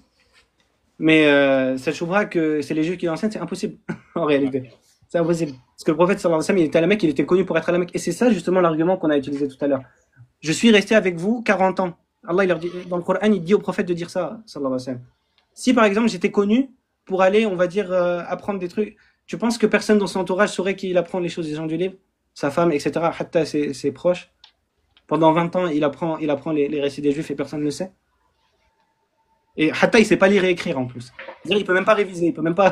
Mais cette choubra que c'est les juifs qui l'enseignent, c'est impossible, en réalité. C'est impossible. Parce que le prophète, sallallahu alayhi wa sallam, il était à la Mecque, il était connu pour être à la Mecque. Et c'est ça, justement, l'argument qu'on a utilisé tout à l'heure. Je suis resté avec vous 40 ans. Allah, il leur dit, dans le Coran, il dit au prophète de dire ça, sallallahu alayhi wa sallam. Si, par exemple, j'étais connu pour aller, on va dire, apprendre des trucs, tu penses que personne dans son entourage saurait qu'il apprend les choses des gens du livre? Sa femme, etc., hatta ses proches. Pendant 20 ans, il apprend les récits des juifs et personne ne le sait. Et hatta, il sait pas lire et écrire en plus. C'est-à-dire, il peut même pas réviser, il peut même pas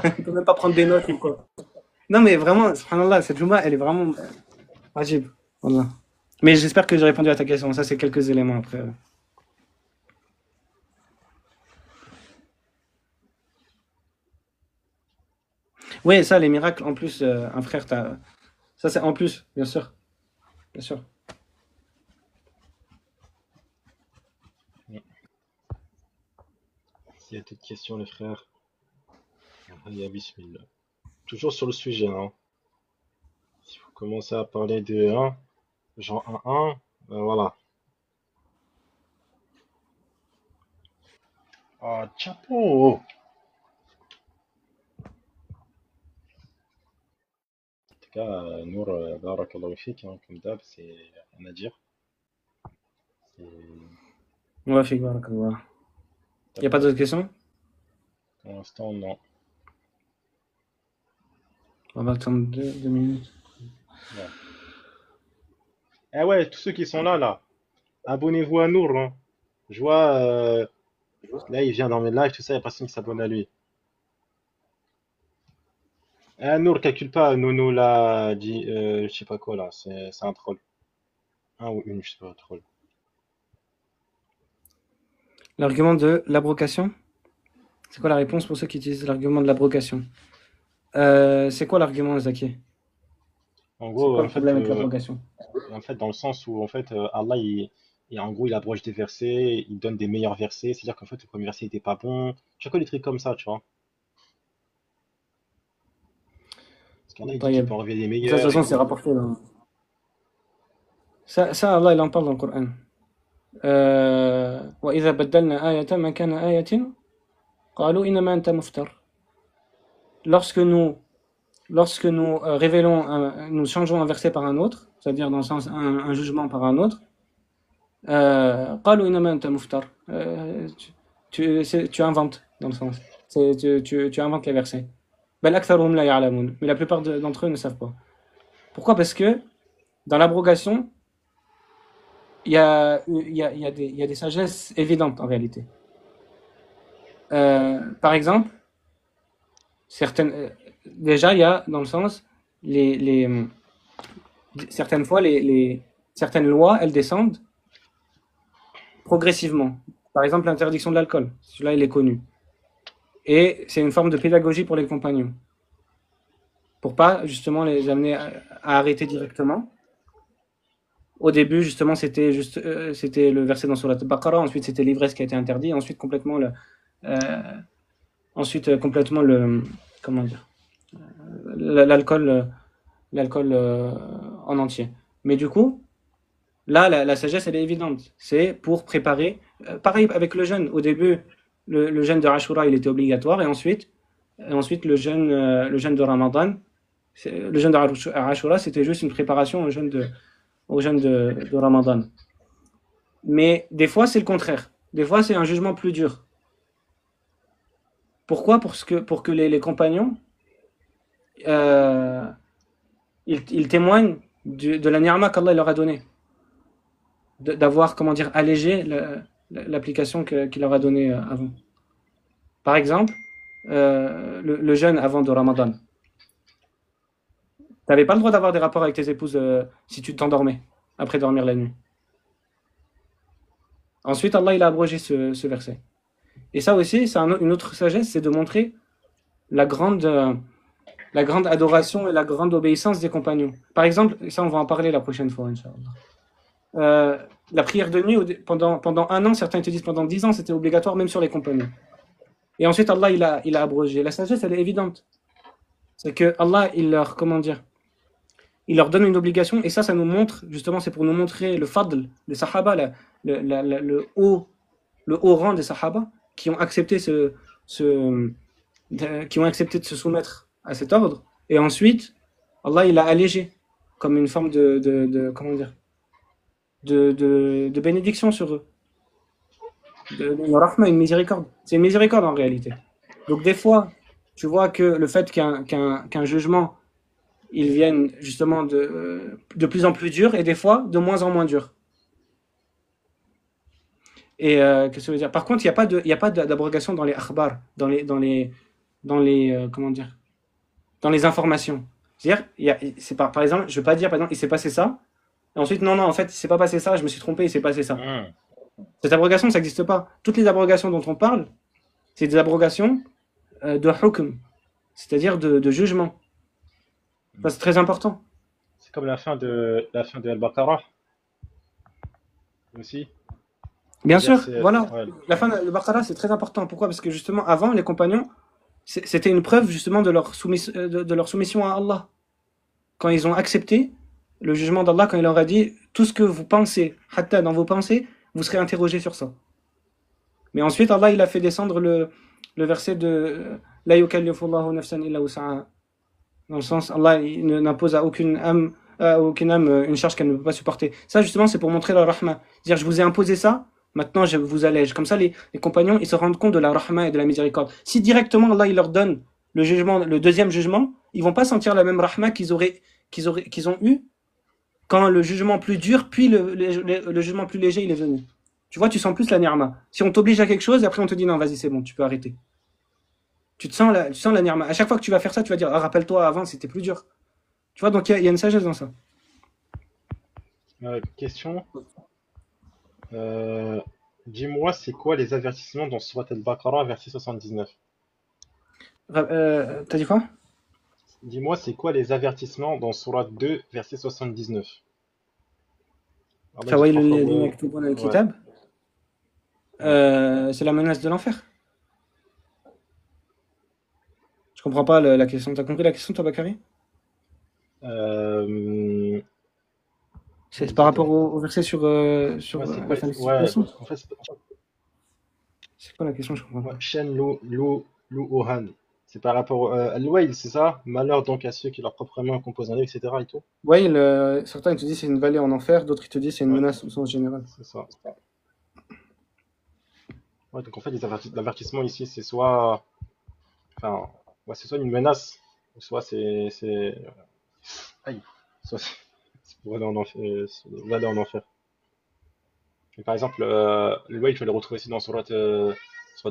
prendre des notes ou quoi. Non, mais vraiment, subhanallah, cette Juma, elle est vraiment ajib. Voilà. Mais j'espère que j'ai répondu à ta question. Ça, c'est quelques éléments après. Oui, ça, les miracles, en plus, un frère, ça, c'est en plus, bien sûr. Bien sûr. S'il y a d'autres questions, les frères, allez, bismillah. Toujours sur le sujet, hein. Si vous commencez à parler de 1, genre 1-1, ben voilà. Ah, chapeau! En tout cas, Nour, barakallahu fik, hein, comme d'hab, c'est rien à dire. C'est Ouais, fait barakallah. Il n'y a top. pas d'autres questions? Pour l'instant, non. On va attendre 2 minutes. Ouais. Eh ouais, tous ceux qui sont là, là, abonnez-vous à Nour, hein. Je vois, là, il vient dans mes lives, tout ça, il n'y a personne qui s'abonne à lui. Eh, Nour, calcule pas, Nono, là, dit, je sais pas quoi, là, c'est un troll. Un ou une, je sais pas, troll. L'argument de l'abrocation? C'est quoi la réponse pour ceux qui utilisent l'argument de l'abrocation? C'est quoi l'argument, Zaki? En C'est gros, quoi le problème avec l'abrogation? en fait, dans le sens où, en fait, Allah, en gros, il abroge des versets, il donne des meilleurs versets, c'est-à-dire qu'en fait, le premier verset était pas bon. Tu vois quoi, des trucs comme ça, tu vois. Parce qu'Allah, il dit qu'il Taïeb. peut enlever les Ça, de toute meilleurs et façon, c'est tout. rapporté dans... Ça, Allah, il en parle dans le Coran. وإذا بدلنا آية مكان آية قالوا إنما أنت مفتر. Lorsque nous révélons, nous changeons un verset par un autre, c'est-à-dire dans le sens un jugement par un autre, قالوا إنما أنت مفتر. Tu inventes, dans le sens. Tu inventes les versets. بل أكثرهم لا يعلمون. Mais la plupart d'entre eux ne savent pas. Pourquoi? Parce que dans l'abrogation, il y a des sagesses évidentes en réalité. Par exemple, déjà, il y a dans le sens, certaines fois, certaines lois, elles descendent progressivement. Par exemple, l'interdiction de l'alcool, celui-là, il est connu. Et c'est une forme de pédagogie pour les compagnons. Pour pas, justement, les amener à arrêter directement. Au début, justement, c'était le verset dans Surat al-Baqarah, ensuite c'était l'ivresse qui a été interdit, ensuite complètement comment dire, l'alcool en entier. Mais du coup, là, la sagesse, elle est évidente. C'est pour préparer, pareil avec le jeûne. Au début, le jeûne de Ashura, il était obligatoire, et ensuite le jeûne de Ramadan, le jeûne de Ashura, c'était juste une préparation au jeûne de Ramadan. Mais des fois, c'est le contraire. Des fois, c'est un jugement plus dur. Pourquoi? Pour que les compagnons, ils témoignent de la ni'ma qu'Allah leur a donnée. D'avoir, comment dire, allégé l'application qu'il leur a donnée avant. Par exemple, le jeûne avant de Ramadan. Tu n'avais pas le droit d'avoir des rapports avec tes épouses si tu t'endormais après dormir la nuit. Ensuite, Allah il a abrogé ce verset. Et ça aussi, c'est une autre sagesse, c'est de montrer la grande adoration et la grande obéissance des compagnons. Par exemple, ça on va en parler la prochaine fois, Inch'Allah. La prière de nuit, pendant 1 an, certains te disent pendant 10 ans, c'était obligatoire même sur les compagnons. Et ensuite, Allah il a abrogé. La sagesse, elle est évidente. C'est que Allah, il leur donne une obligation, et ça nous montre, justement, c'est pour nous montrer le fadl des sahaba, le haut rang des sahaba, qui ont accepté qui ont accepté de se soumettre à cet ordre, et ensuite, Allah, il a allégé, comme une forme comment dire, de bénédiction sur eux. Une rahma, une miséricorde. C'est une miséricorde en réalité. Donc des fois, tu vois que le fait qu'un jugement ils viennent justement de plus en plus durs et des fois de moins en moins durs. Et qu'est-ce que ça veut dire? Par contre, il n'y a pas d'abrogation dans les akhbar, dans les comment dire, dans les informations. C'est-à-dire, par exemple, je ne veux pas dire, par exemple, il s'est passé ça, et ensuite, non, en fait, il ne s'est pas passé ça, je me suis trompé, il s'est passé ça. Cette abrogation, ça n'existe pas. Toutes les abrogations dont on parle, c'est des abrogations de hukm, c'est-à-dire de jugement. Ça, c'est très important. C'est comme la fin de Al-Baqarah aussi. Bien C'est-à-dire, sûr, c'est. voilà. Ouais, La fin ouais. de Baqarah, c'est très important. Pourquoi? Parce que justement, avant, les compagnons, c'était une preuve justement de leur soumission à Allah. Quand ils ont accepté le jugement d'Allah, quand il leur a dit tout ce que vous pensez, hatta dans vos pensées, vous serez interrogé sur ça. Mais ensuite, Allah, il a fait descendre le verset de La yukallifullahu nafsan illa wus'aha. Dans le sens, Allah il n'impose à aucune âme une charge qu'elle ne peut pas supporter. Ça, justement, c'est pour montrer la rahma. C'est-à-dire, je vous ai imposé ça, maintenant je vous allège. Comme ça, les compagnons, ils se rendent compte de la rahma et de la miséricorde. Si directement, Allah, il leur donne le jugement, le deuxième jugement, ils vont pas sentir la même rahma qu'ils ont eu quand le jugement plus dur, puis le jugement plus léger, il est venu. Tu vois, tu sens plus la ni'ma. Si on t'oblige à quelque chose, et après on te dit non, vas-y, c'est bon, tu peux arrêter. Tu sens la ni'ma. À chaque fois que tu vas faire ça, tu vas dire, ah, rappelle-toi, avant, c'était plus dur. Tu vois, donc il y a une sagesse dans ça. Question. Euh, Dis-moi, c'est quoi les avertissements dans Surat al-Baqarah, verset 79? T'as dit quoi? Dis-moi, c'est quoi les avertissements dans Surat 2, verset 79? Allah dit Fawailul trois fois lilladhina ouais. yaktubuna Ouais, al-kitab. ouais. C'est la menace de l'enfer. Je comprends pas la question. T'as compris la question, toi, Bakary? Euh, C'est par Dis- rapport au verset sur ouais, c'est la quoi? fin des Ouais, situations. en fait, C'est quoi la question? Je comprends ouais, pas. Shen Lu Ohan. C'est par rapport à Al-Wail, c'est ça? Malheur donc à ceux qui leur propre main composent un livre, etc. et tout. Ouais, certains ils te disent c'est une vallée en enfer, d'autres ils te disent c'est une Ouais, menace au sens général. c'est ça. Ouais, donc en fait, l'avertissement ici, c'est soit, enfin, ouais, c'est soit une menace, ou soit aïe, soit c'est pour aller en enfer, aller en enfer. Et par exemple, le Wail, je vais le retrouver aussi dans Surat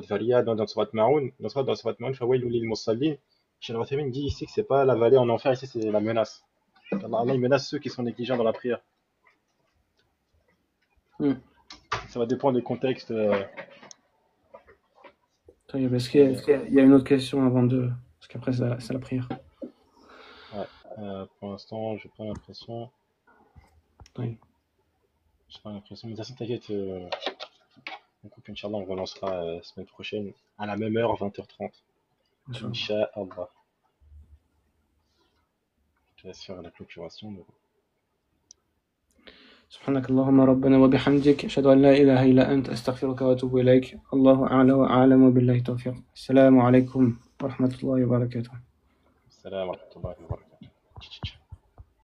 Zariyat, dans Surat Maroun, dans Surat Maroun, Fawailul lil Musallin. Cheikh Al-Uthaymin dit ici que c'est pas la vallée en enfer, ici c'est la menace. Allah, il menace ceux qui sont négligents dans la prière. Hmm. Ça va dépendre des contextes. Attends, Mais il y a une autre question avant de. Parce qu'après, c'est la prière. ouais, pour l'instant, j'ai pas l'impression. Oui. J'ai pas l'impression. Mais de toute façon, t'inquiète. Donc, Inch'Allah, on relancera la semaine prochaine à la même heure, 20h30. Inch'Allah. Je te laisse faire la clôturation. سبحانك اللهم ربنا وبحمدك أشهد أن لا إله إلا أنت أستغفرك وأتوب إليك الله أعلى وأعلم وبالله التوفيق السلام عليكم ورحمة الله وبركاته Salam wa rahmatullahi wa barakatuh.